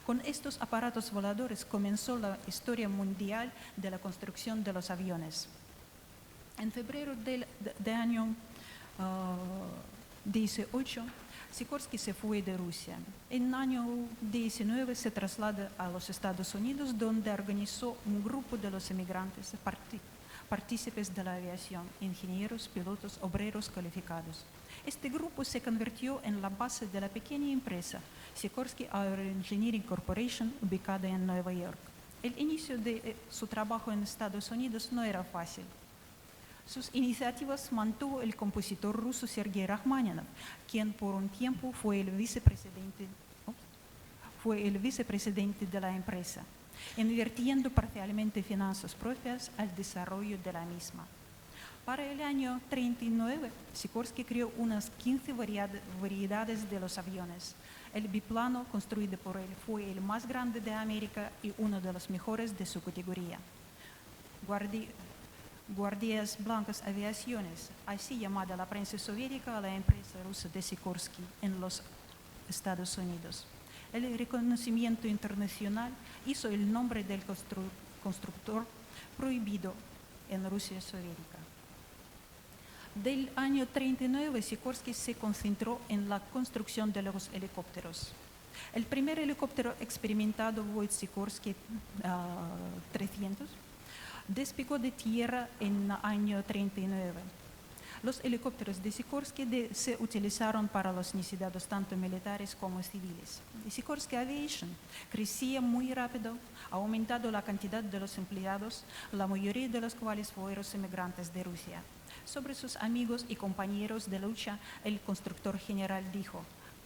Con estos aparatos voladores comenzó la historia mundial de la construcción de los aviones. En febrero del año 18, Sikorsky se fue de Rusia. En el año 19 se traslada a los Estados Unidos, donde organizó un grupo de los emigrantes partícipes de la aviación, ingenieros, pilotos, obreros calificados. Este grupo se convirtió en la base de la pequeña empresa Sikorsky Aeroengineering Corporation, ubicada en Nueva York. El inicio de su trabajo en Estados Unidos no era fácil. Sus iniciativas mantuvo el compositor ruso Sergei Rachmaninov, quien por un tiempo fue el vicepresidente de la empresa, invirtiendo parcialmente finanzas propias al desarrollo de la misma. Para el año 39, Sikorsky creó unas 15 variedades de los aviones. El biplano construido por él fue el más grande de América y uno de los mejores de su categoría. Guardias Blancas Aviaciones, así llamada la prensa soviética a la empresa rusa de Sikorsky en los Estados Unidos. El reconocimiento internacional hizo el nombre del constructor prohibido en Rusia soviética. Del año 39, Sikorsky se concentró en la construcción de los helicópteros. El primer helicóptero experimentado fue Sikorsky 300. despegó de tierra en el año 39. Los helicópteros de Sikorsky se utilizaron para las necesidades tanto militares como civiles. Sikorsky Aviation crecía muy rápido, ha aumentado la cantidad de los empleados, la mayoría de los cuales fueron inmigrantes de Rusia. Sobre sus amigos y compañeros de lucha, el constructor general dijo: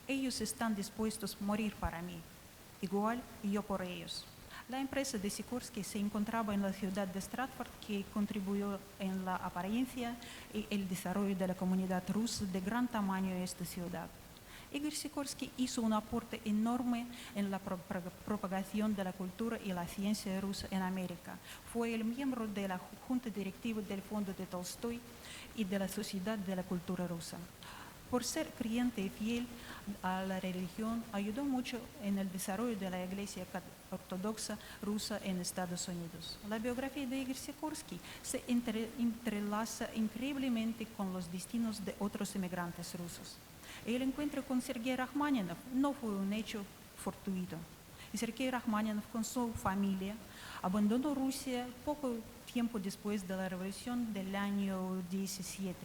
ellos están dispuestos a morir para mí, igual yo por ellos. La empresa de Sikorsky se encontraba en la ciudad de Stratford, que contribuyó en la apariencia y el desarrollo de la comunidad rusa de gran tamaño en esta ciudad. Igor Sikorsky hizo un aporte enorme en la propagación de la cultura y la ciencia rusa en América. Fue el miembro de la junta directiva del Fondo de Tolstoy y de la Sociedad de la Cultura Rusa. Por ser creyente y fiel a la religión, ayudó mucho en el desarrollo de la Iglesia Ortodoxa rusa en Estados Unidos. La biografía de Igor Sikorsky se entrelaza increíblemente con los destinos de otros inmigrantes rusos. El encuentro con Sergei Rachmaninov no fue un hecho fortuito. Sergei Rachmaninov, con su familia, abandonó Rusia poco tiempo después de la revolución del año 17.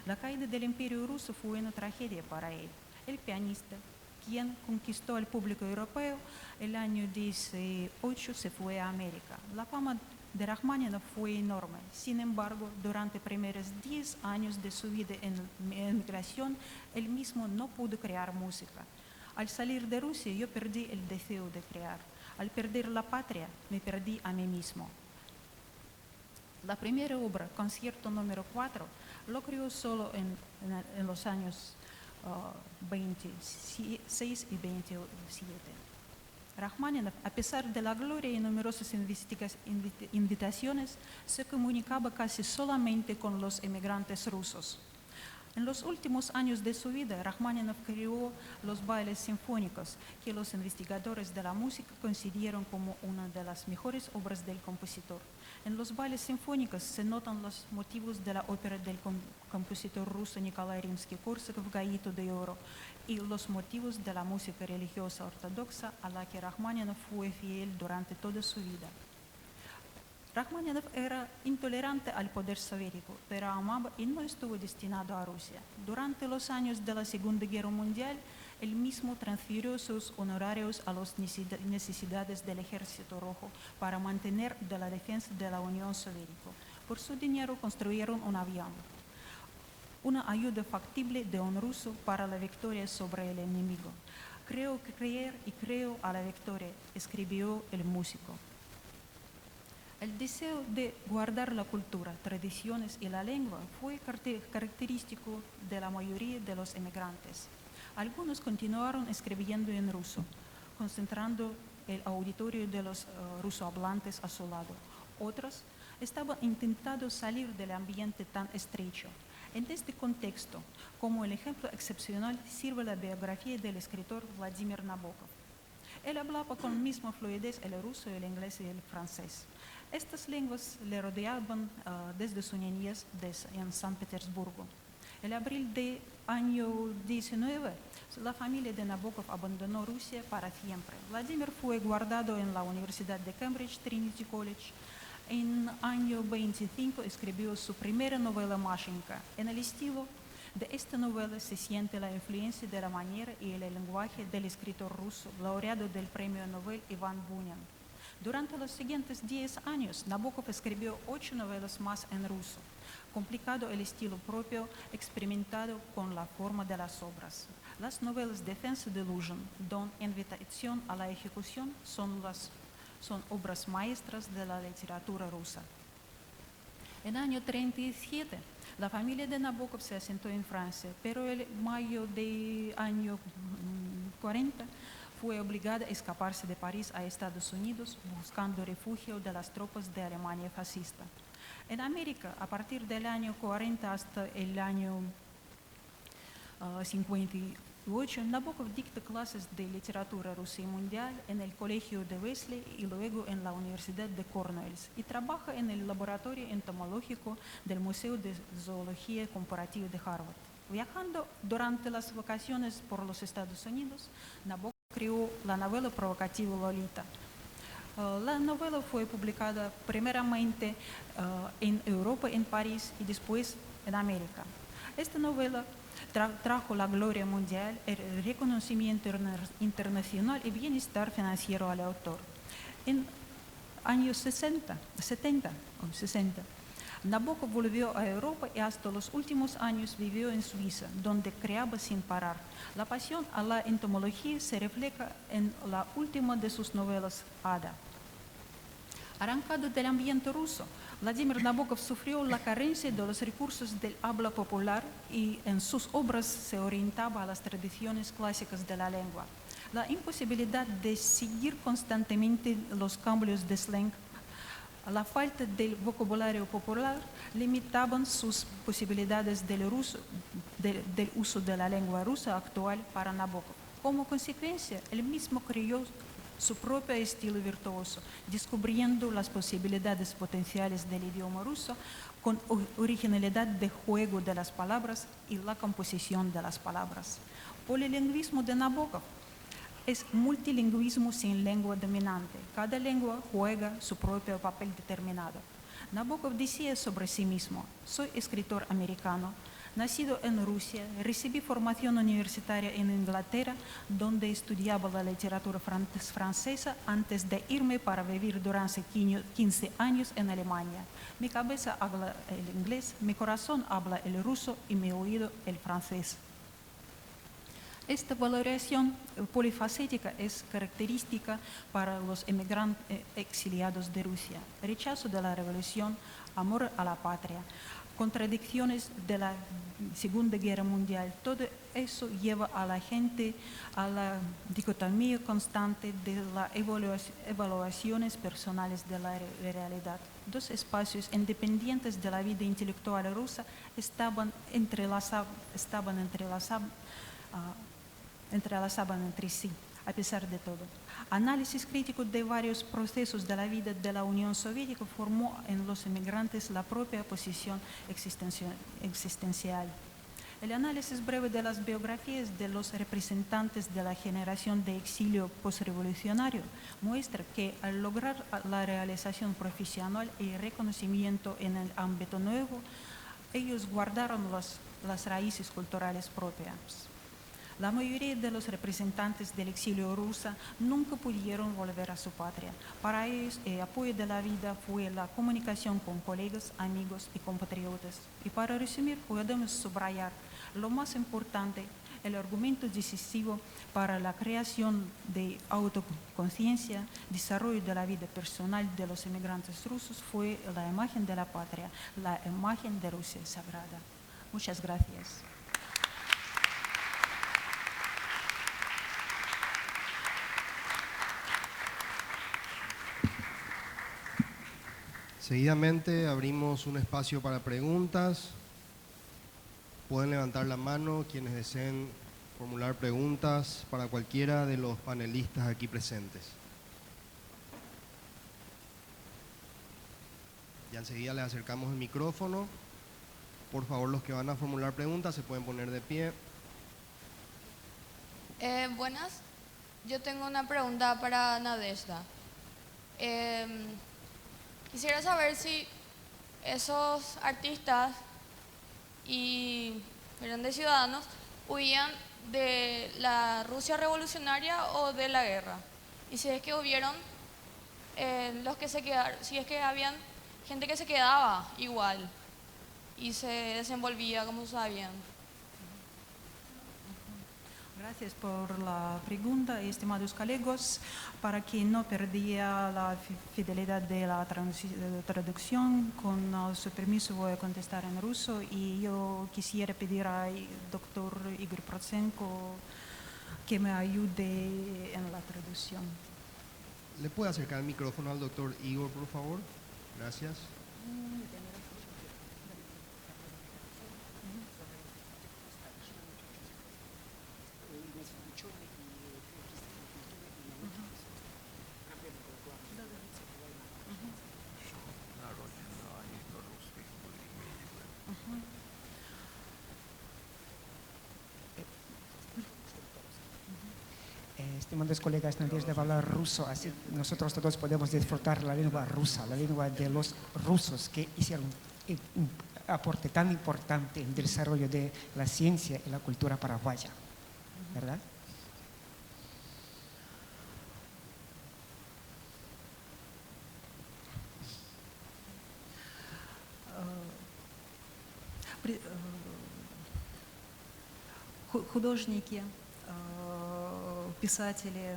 La caída del Imperio ruso fue una tragedia para él. El pianista, quien conquistó al público europeo, el año 18 se fue a América. La fama de Rachmaninov fue enorme. Sin embargo, durante los primeros 10 años de su vida en emigración, él mismo no pudo crear música. Al salir de Rusia, yo perdí el deseo de crear. Al perder la patria, me perdí a mí mismo. La primera obra, Concierto número 4, lo creó solo en los años 26 y 27. Rachmaninov, a pesar de la gloria y numerosas invitaciones, se comunicaba casi solamente con los emigrantes rusos. En los últimos años de su vida, Rachmaninov creó los bailes sinfónicos, que los investigadores de la música consideran como una de las mejores obras del compositor. En los bailes sinfónicos se notan los motivos de la ópera del compositor ruso Nikolai Rimsky-Korsakov, Gallito de Oro, y los motivos de la música religiosa ortodoxa a la que Rachmaninov fue fiel durante toda su vida. Rachmaninov era intolerante al poder soviético, pero amaba y no estuvo destinado a Rusia. Durante los años de la Segunda Guerra Mundial, él mismo transfirió sus honorarios a las necesidades del Ejército Rojo para mantener de la defensa de la Unión Soviética. Por su dinero construyeron un avión, una ayuda factible de un ruso para la victoria sobre el enemigo. Creo que creer y creo a la victoria, escribió el músico. El deseo de guardar la cultura, tradiciones y la lengua fue característico de la mayoría de los emigrantes. Algunos continuaron escribiendo en ruso, concentrando el auditorio de los rusohablantes a su lado. Otros estaban intentando salir del ambiente tan estrecho. En este contexto, como el ejemplo excepcional, sirve la biografía del escritor Vladimir Nabokov. Él hablaba con misma fluidez el ruso, el inglés y el francés. Estas lenguas le rodeaban desde su niñez en San Petersburgo. En abril del año 19, la familia de Nabokov abandonó Rusia para siempre. Vladimir fue guardado en la Universidad de Cambridge, Trinity College. En el año 25 escribió su primera novela, Mashenka. En el estilo de esta novela se siente la influencia de la manera y el lenguaje del escritor ruso, laureado del premio Nobel Iván Bunin. Durante los siguientes 10 años, Nabokov escribió 8 novelas más en ruso. Complicado el estilo propio, experimentado con la forma de las obras. Las novelas Defense Delusion, Don Invitación a la Ejecución son obras maestras de la literatura rusa. En el año 37, la familia de Nabokov se asentó en Francia, pero en mayo del año 40 fue obligada a escaparse de París a Estados Unidos buscando refugio de las tropas de Alemania fascista. En América, a partir del año 40 hasta el año 58, Nabokov dicta clases de literatura rusa y mundial en el Colegio de Wesley y luego en la Universidad de Cornell, y trabaja en el laboratorio entomológico del Museo de Zoología Comparativa de Harvard. Viajando durante las vacaciones por los Estados Unidos, Nabokov creó la novela provocativa Lolita. La novela fue publicada primeramente en Europa, en París, y después en América. Esta novela trajo la gloria mundial, el reconocimiento internacional y bienestar financiero al autor. En años 70 o 60, Nabokov volvió a Europa y hasta los últimos años vivió en Suiza, donde creaba sin parar. La pasión a la entomología se refleja en la última de sus novelas, Ada. Arrancado del ambiente ruso, Vladimir Nabokov sufrió la carencia de los recursos del habla popular y en sus obras se orientaba a las tradiciones clásicas de la lengua. La imposibilidad de seguir constantemente los cambios de slang, la falta del vocabulario popular limitaban sus posibilidades del uso de la lengua rusa actual para Nabokov. Como consecuencia, él mismo creó su propio estilo virtuoso, descubriendo las posibilidades potenciales del idioma ruso con originalidad de juego de las palabras y la composición de las palabras. Polilingüismo de Nabokov es multilingüismo sin lengua dominante. Cada lengua juega su propio papel determinado. Nabokov decía sobre sí mismo: soy escritor americano, nacido en Rusia, recibí formación universitaria en Inglaterra, donde estudiaba la literatura francesa antes de irme para vivir durante 15 años en Alemania. Mi cabeza habla el inglés, mi corazón habla el ruso y mi oído el francés. Esta valoración polifacética es característica para los emigrantes exiliados de Rusia. Rechazo de la revolución, amor a la patria, contradicciones de la Segunda Guerra Mundial. Todo eso lleva a la gente a la dicotomía constante de las evaluaciones personales de la realidad. Dos espacios independientes de la vida intelectual rusa estaban entrelazaban entre sí, a pesar de todo. Análisis crítico de varios procesos de la vida de la Unión Soviética formó en los emigrantes la propia posición existencial. El análisis breve de las biografías de los representantes de la generación de exilio postrevolucionario muestra que al lograr la realización profesional y reconocimiento en el ámbito nuevo, ellos guardaron las raíces culturales propias. La mayoría de los representantes del exilio ruso nunca pudieron volver a su patria. Para ellos, el apoyo de la vida fue la comunicación con colegas, amigos y compatriotas. Y para resumir, podemos subrayar lo más importante: el argumento decisivo para la creación de autoconciencia, desarrollo de la vida personal de los emigrantes rusos fue la imagen de la patria, la imagen de Rusia sagrada. Muchas gracias. Seguidamente abrimos un espacio para preguntas. Pueden levantar la mano quienes deseen formular preguntas para cualquiera de los panelistas aquí presentes. Ya enseguida les acercamos el micrófono. Por favor, los que van a formular preguntas se pueden poner de pie. Buenas, yo tengo una pregunta para Nadezhda. Quisiera saber si esos artistas y grandes ciudadanos huían de la Rusia revolucionaria o de la guerra. Y si es que hubieron los que se quedaron, si es que habían gente que se quedaba igual y se desenvolvía como sabían. Gracias por la pregunta, estimados colegas. Para que no perdiera la fidelidad de la traducción, con su permiso voy a contestar en ruso y yo quisiera pedir al doctor Igor Protsenko que me ayude en la traducción. ¿Le puede acercar el micrófono al doctor Igor, por favor? Gracias. estimados colegas, nadie debe hablar ruso, así nosotros todos podemos disfrutar la lengua rusa, la lengua de los rusos que hicieron un aporte tan importante en el desarrollo de la ciencia y la cultura paraguaya, ¿verdad? Художники, писатели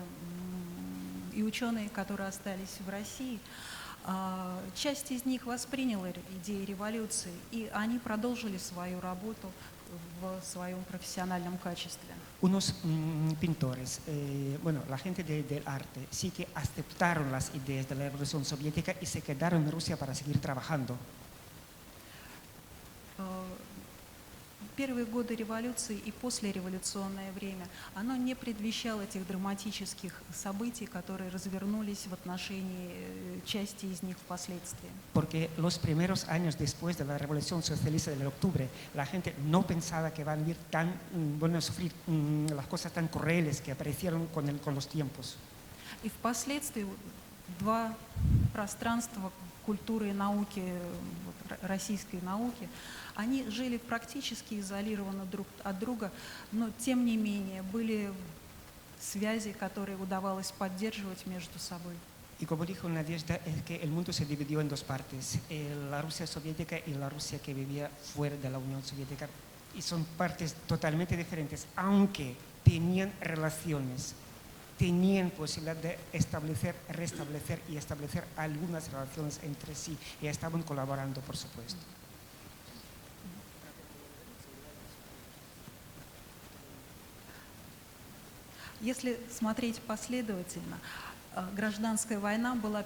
и ученые, которые остались в России, часть из них восприняла идеи революции, и они продолжили свою работу в своем профессиональном качестве. Unos pintores, bueno, la gente del arte sí que aceptaron las ideas de la Revolución Soviética y se quedaron en Rusia para seguir trabajando. Первые годы революции и послереволюционное время, оно не предвещало тех драматических событий, которые развернулись в отношении части из них впоследствии. Porque los primeros años después de la Revolución Socialista del octubre, la gente no pensaba que van a vivir a sufrir las cosas tan crueles que aparecieron con los tiempos. И впоследствии два пространства культуры и науки, российской науки, они жили практически изолированно друг от друга, но тем не менее были связи, которые удавалось поддерживать между собой. Y como dijo Nadezhda, es que el mundo se dividió en dos partes, la Rusia soviética y la Rusia que vivía fuera de la Unión Soviética. Y son partes totalmente diferentes, aunque tenían relaciones, tenían posibilidad de establecer, restablecer y establecer algunas relaciones entre sí y estaban colaborando, por supuesto. Если смотреть последовательно, гражданская война была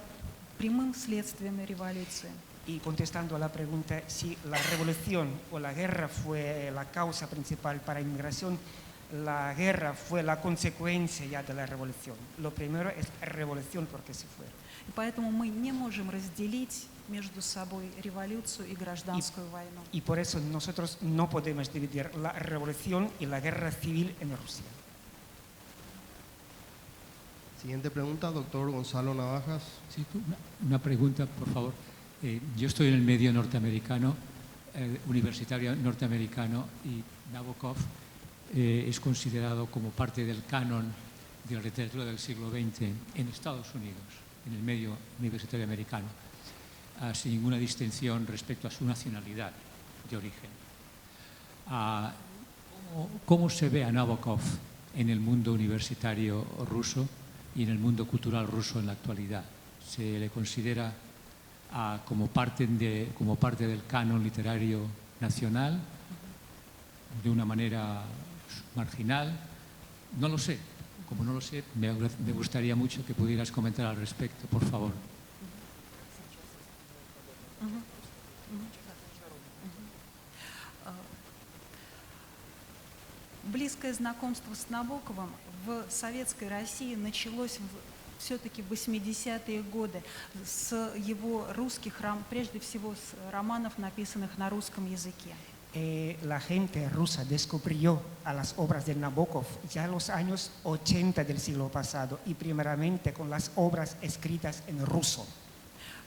прямым следствием революции. Y contestando a la pregunta si la revolución o la guerra fue la causa principal para la inmigración, la guerra fue la consecuencia ya de la revolución. Lo primero es revolución porque se fue. И поэтому мы не можем разделить между собой революцию и гражданскую войну. Y por eso nosotros no podemos dividir la revolución y la guerra civil en Rusia. Siguiente pregunta, doctor Gonzalo Navajas. Sí, una pregunta, por favor. Yo estoy en el medio norteamericano, universitario norteamericano, y Nabokov es considerado como parte del canon de la literatura del siglo XX en Estados Unidos, en el medio universitario americano, sin ninguna distinción respecto a su nacionalidad de origen. ¿Cómo se ve a Nabokov en el mundo universitario ruso y en el mundo cultural ruso en la actualidad? ¿Se le considera como parte del canon literario nacional de una manera marginal? No lo sé. Como no lo sé, me gustaría mucho que pudieras comentar al respecto, por favor. Близкое знакомство с Набоковым в советской России началось все-таки в 80-е годы с его русских, прежде всего с романов, написанных на русском языке. La gente rusa descubrió a las obras de Nabokov ya en los años 80 del siglo pasado y primeramente con las obras escritas en ruso.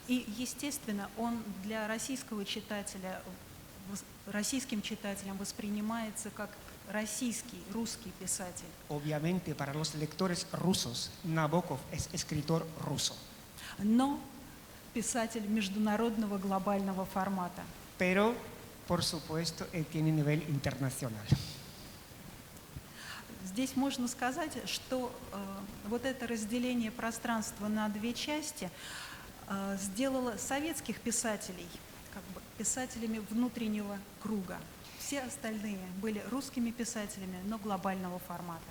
И, естественно, он для российского читателя, российским читателям воспринимается как российский, русский писатель. Obviamente para los lectores rusos, Nabokov es escritor ruso. Но писатель международного глобального формата. Pero, por supuesto, él tiene nivel internacional. Здесь можно сказать, что вот это разделение пространства на две части сделало советских писателей как бы писателями внутреннего круга. Все остальные были русскими писателями, но глобального формата.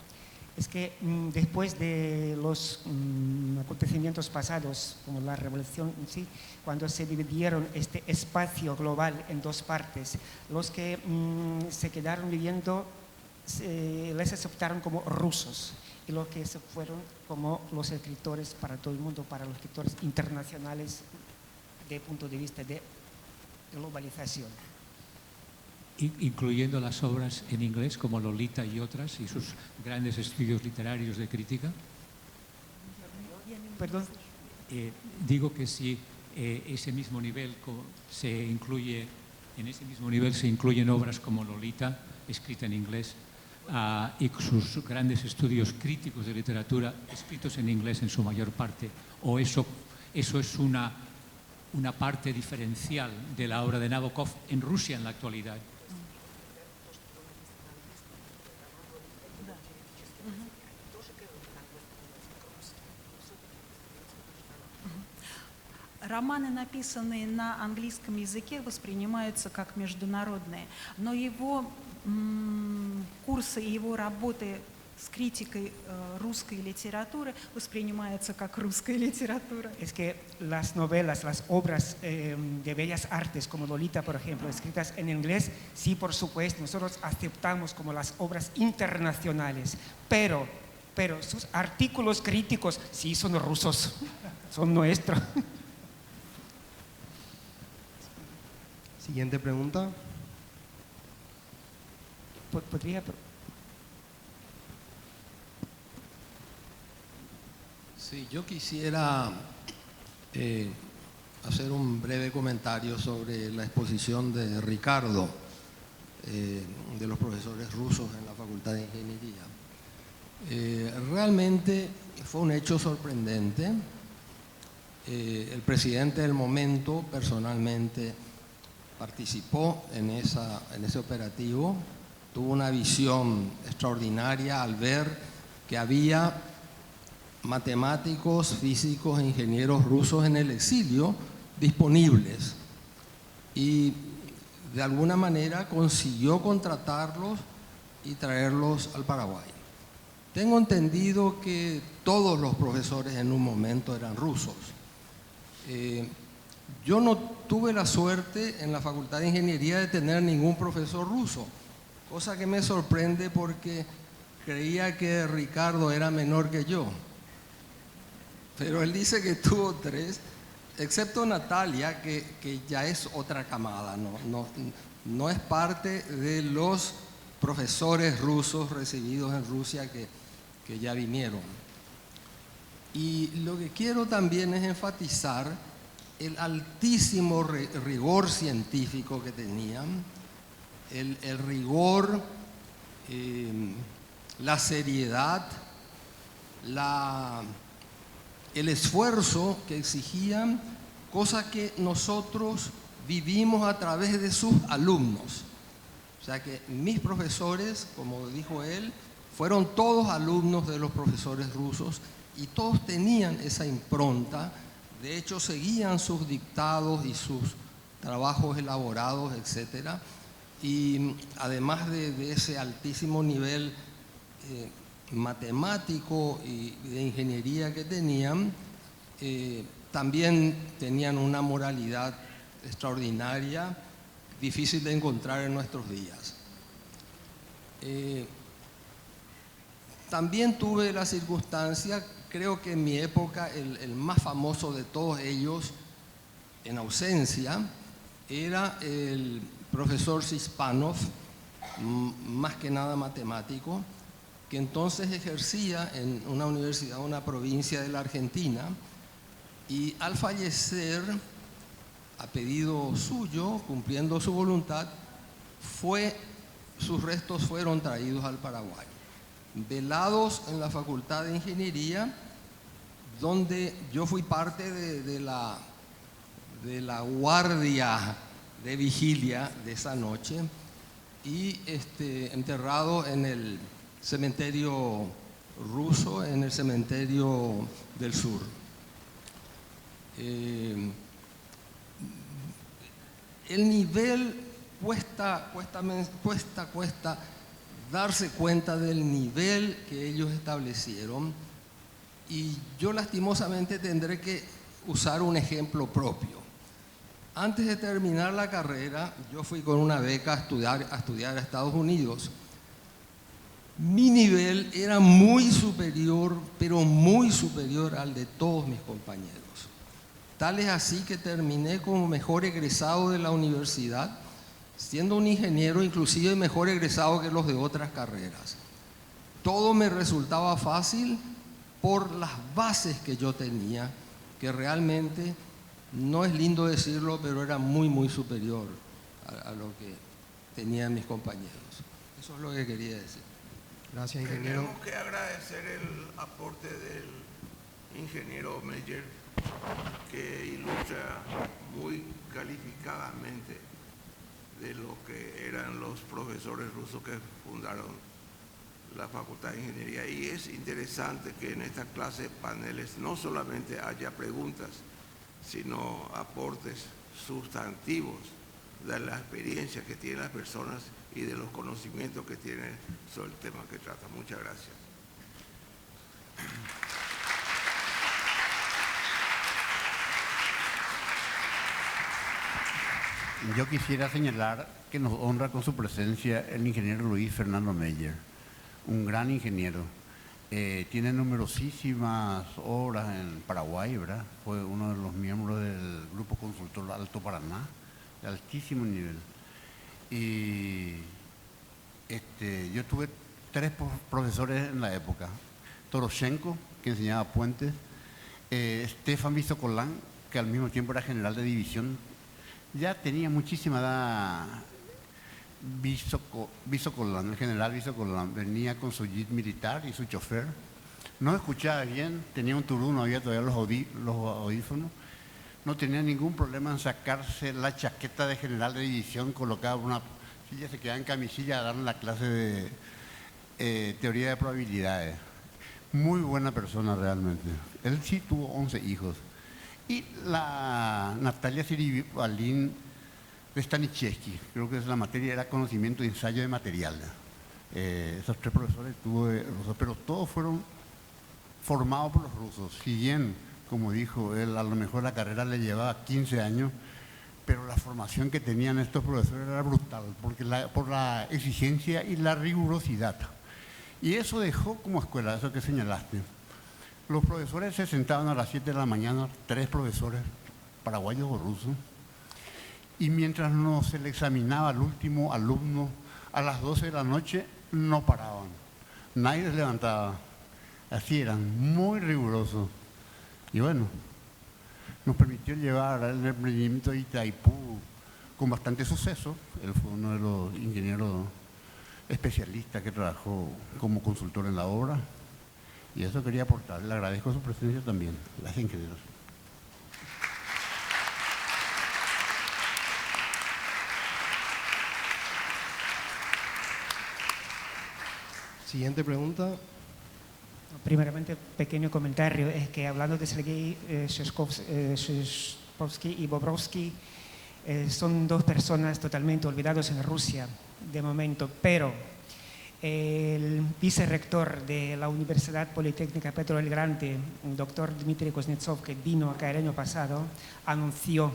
Es que después de los acontecimientos pasados, como la revolución en sí, cuando se dividieron este espacio global en dos partes, los que se quedaron viviendo les aceptaron como rusos y los que se fueron como los escritores para todo el mundo, para los escritores internacionales de punto de vista de globalización. incluyendo las obras en inglés como Lolita y otras, y sus grandes estudios literarios de crítica? Perdón. Digo que si ese mismo nivel se incluye, en ese mismo nivel se incluyen obras como Lolita, escrita en inglés, y sus grandes estudios críticos de literatura escritos en inglés en su mayor parte, o eso es una parte diferencial de la obra de Nabokov en Rusia en la actualidad. Романы, написанные на английском языке, воспринимаются как международные, но его курсы и его работы с критикой русской литературы воспринимаются как русская литература. Es que las novelas, las obras de bellas artes, como Lolita, por ejemplo, escritas en inglés, sí, por supuesto, nosotros aceptamos como las obras internacionales, pero sus artículos críticos sí son rusos, son nuestros. Siguiente pregunta. ¿Podría? Sí, yo quisiera hacer un breve comentario sobre la exposición de Ricardo, de los profesores rusos en la Facultad de Ingeniería. Realmente fue un hecho sorprendente. El presidente del momento personalmente participó en ese operativo, tuvo una visión extraordinaria al ver que había matemáticos, físicos e ingenieros rusos en el exilio disponibles, y de alguna manera consiguió contratarlos y traerlos al Paraguay. Tengo entendido que todos los profesores en un momento eran rusos. Yo no tuve la suerte en la Facultad de Ingeniería de tener ningún profesor ruso, cosa que me sorprende porque creía que Ricardo era menor que yo. Pero él dice que tuvo 3, excepto Natalia, que ya es otra camada, no es parte de los profesores rusos recibidos en Rusia que ya vinieron. Y lo que quiero también es enfatizar el altísimo rigor científico que tenían, el rigor, la seriedad, el esfuerzo que exigían, cosa que nosotros vivimos a través de sus alumnos. O sea que mis profesores, como dijo él, fueron todos alumnos de los profesores rusos y todos tenían esa impronta. De hecho, seguían sus dictados y sus trabajos elaborados, etc. Y además de ese altísimo nivel matemático y de ingeniería que tenían, también tenían una moralidad extraordinaria, difícil de encontrar en nuestros días. También tuve la circunstancia, creo que en mi época el más famoso de todos ellos, en ausencia, era el profesor Sispanov, más que nada matemático, que entonces ejercía en una universidad, una provincia de la Argentina, y al fallecer, a pedido suyo, cumpliendo su voluntad, sus restos fueron traídos al Paraguay, velados en la Facultad de Ingeniería, donde yo fui parte de la guardia de vigilia de esa noche, y enterrado en el cementerio ruso, en el cementerio del sur. El nivel cuesta darse cuenta del nivel que ellos establecieron, y yo lastimosamente tendré que usar un ejemplo propio. Antes de terminar la carrera, yo fui con una beca a estudiar a Estados Unidos. Mi nivel era muy superior, pero muy superior al de todos mis compañeros. Tal es así que terminé como mejor egresado de la universidad siendo un ingeniero inclusive mejor egresado que los de otras carreras. Todo me resultaba fácil por las bases que yo tenía, que realmente, no es lindo decirlo, pero era muy, muy superior a lo que tenían mis compañeros. Eso es lo que quería decir. Gracias, ingeniero. Tenemos que agradecer el aporte del ingeniero Meyer, que ilustra muy calificadamente de lo que eran los profesores rusos que fundaron la Facultad de Ingeniería. Y es interesante que en esta clase de paneles no solamente haya preguntas, sino aportes sustantivos de la experiencia que tienen las personas y de los conocimientos que tienen sobre el tema que trata. Muchas gracias. Yo quisiera señalar que nos honra con su presencia el ingeniero Luis Fernando Meyer, un gran ingeniero. Tiene numerosísimas obras en Paraguay, ¿verdad? Fue uno de los miembros del Grupo Consultor Alto Paraná, de altísimo nivel. Y yo tuve 3 profesores en la época. Toroshenko, que enseñaba puentes, Stefan Visocolán, que al mismo tiempo era general de división, ya tenía muchísima edad. Visocolán, el general Visocolán, venía con su jeep militar y su chofer. No escuchaba bien, tenía un turú, no había todavía los audífonos. No tenía ningún problema en sacarse la chaqueta de general de división, colocaba una silla, se quedaba en camisilla a dar la clase de teoría de probabilidades. Muy buena persona realmente. Él sí tuvo 11 hijos. Y la Natalia Siribalín de Staniszewski, creo que es la materia, era conocimiento de ensayo de material. Esos 3 profesores tuvo de rusos, pero todos fueron formados por los rusos. Si bien, como dijo él, a lo mejor la carrera le llevaba 15 años, pero la formación que tenían estos profesores era brutal, porque por la exigencia y la rigurosidad. Y eso dejó como escuela, eso que señalaste. Los profesores se sentaban a las 7 de la mañana, 3 profesores, paraguayos o rusos, y mientras no se le examinaba al último alumno a las 12 de la noche, no paraban. Nadie les levantaba. Así eran, muy rigurosos. Y bueno, nos permitió llevar el emprendimiento de Itaipú con bastante suceso. Él fue uno de los ingenieros especialistas que trabajó como consultor en la obra. Y eso quería aportar. Le agradezco su presencia también. Gracias, ingenieros. Siguiente pregunta. Primeramente, pequeño comentario, es que hablando de Sergei Sheskovsky y Bobrovsky, son 2 personas totalmente olvidadas en Rusia de momento, pero el vicerrector de la Universidad Politécnica Pedro el Grande, el doctor Dmitry Kuznetsov, que vino acá el año pasado, anunció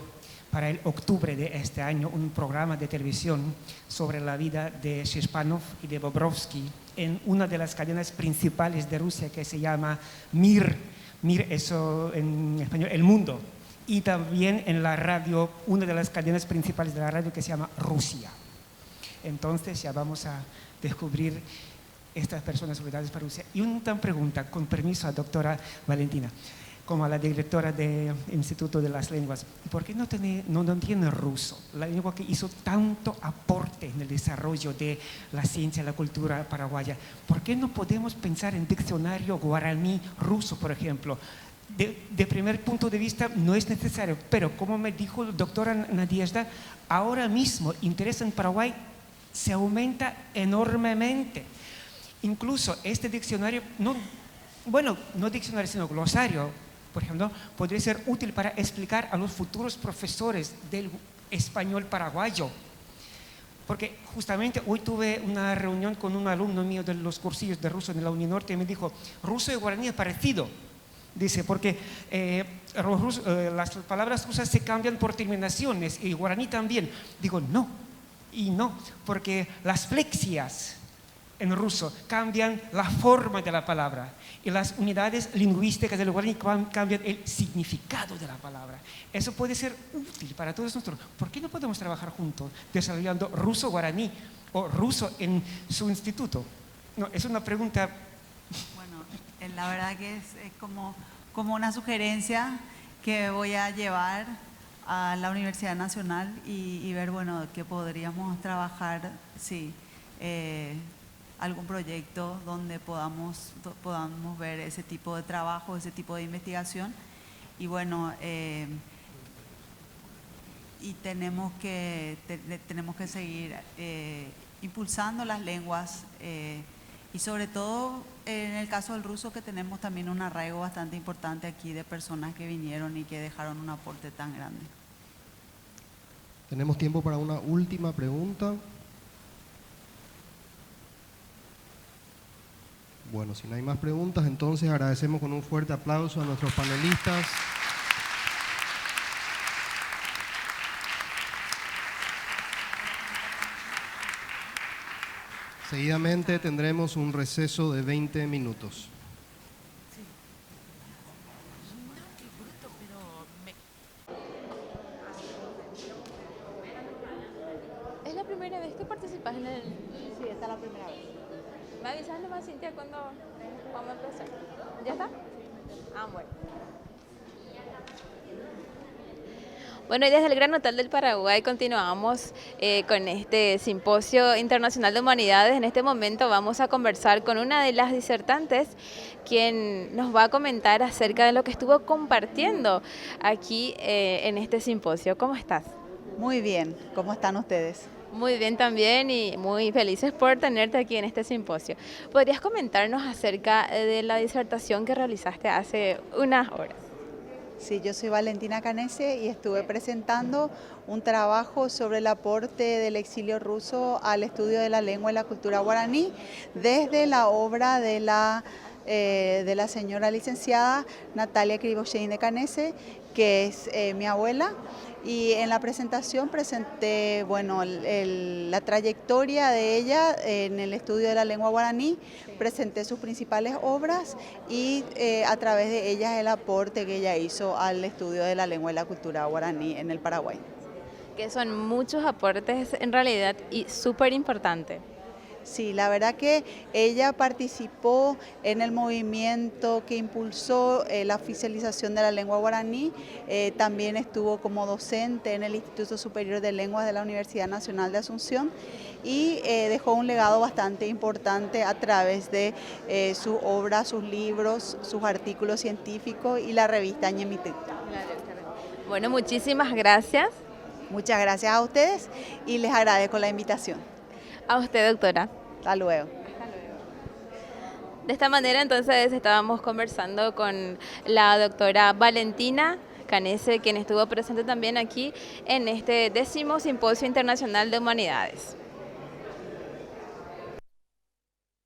para el octubre de este año un programa de televisión sobre la vida de Shespanov y de Bobrovsky en una de las cadenas principales de Rusia que se llama Mir, eso en español, El Mundo, y también en la radio, una de las cadenas principales de la radio que se llama Rusia. Entonces ya vamos a descubrir estas personas olvidadas para Rusia. Y una pregunta, con permiso a doctora Valentina, como a la directora del Instituto de las Lenguas, ¿por qué no tiene ruso? La lengua que hizo tanto aporte en el desarrollo de la ciencia y la cultura paraguaya. ¿Por qué no podemos pensar en diccionario guaraní ruso, por ejemplo? De primer punto de vista no es necesario, pero como me dijo la doctora Nadiezhda, ahora mismo el interés en Paraguay se aumenta enormemente. Incluso este diccionario, no diccionario, sino glosario, por ejemplo, podría ser útil para explicar a los futuros profesores del español paraguayo. Porque justamente hoy tuve una reunión con un alumno mío de los cursillos de ruso en la UNINORTE y me dijo, ruso y guaraní es parecido. Dice, porque las palabras rusas se cambian por terminaciones y guaraní también. Digo, no, porque las flexias en ruso cambian la forma de la palabra y las unidades lingüísticas del guaraní cambian el significado de la palabra. Eso puede ser útil para todos nosotros. ¿Por qué no podemos trabajar juntos desarrollando ruso-guaraní o ruso en su instituto? No, es una pregunta. Bueno, la verdad que es como una sugerencia que voy a llevar a la Universidad Nacional y ver, bueno, que podríamos trabajar, sí, algún proyecto donde podamos ver ese tipo de trabajo, ese tipo de investigación. Y bueno, y tenemos que seguir impulsando las lenguas y sobre todo en el caso del ruso, que tenemos también un arraigo bastante importante aquí de personas que vinieron y que dejaron un aporte tan grande. Tenemos tiempo para una última pregunta. Bueno, si no hay más preguntas, entonces agradecemos con un fuerte aplauso a nuestros panelistas. Seguidamente tendremos un receso de 20 minutos. ¿Es la primera vez que participas en el...? Sí, esta es la primera vez. ¿Me avisas nomás, Cintia, cuando vamos a empezar? ¿Ya está? Ah, bueno. Bueno, y desde el Gran Hotel del Paraguay continuamos con este Simposio Internacional de Humanidades. En este momento vamos a conversar con una de las disertantes, quien nos va a comentar acerca de lo que estuvo compartiendo aquí en este simposio. ¿Cómo estás? Muy bien, ¿cómo están ustedes? Muy bien también y muy felices por tenerte aquí en este simposio. ¿Podrías comentarnos acerca de la disertación que realizaste hace unas horas? Sí, yo soy Valentina Canese y estuve presentando un trabajo sobre el aporte del exilio ruso al estudio de la lengua y la cultura guaraní desde la obra de la señora licenciada Natalia Krivoshein de Canese, que es mi abuela. Y en la presentación presenté, bueno, la trayectoria de ella en el estudio de la lengua guaraní, presenté sus principales obras y a través de ellas el aporte que ella hizo al estudio de la lengua y la cultura guaraní en el Paraguay. Que son muchos aportes en realidad y súper importantes. Sí, la verdad que ella participó en el movimiento que impulsó la oficialización de la lengua guaraní, también estuvo como docente en el Instituto Superior de Lenguas de la Universidad Nacional de Asunción y dejó un legado bastante importante a través de sus obras, sus libros, sus artículos científicos y la revista Ñemité. Bueno, muchísimas gracias. Muchas gracias a ustedes y les agradezco la invitación. A usted, doctora. Hasta luego. De esta manera, entonces, estábamos conversando con la doctora Valentina Canese, quien estuvo presente también aquí en este 10º Simposio Internacional de Humanidades.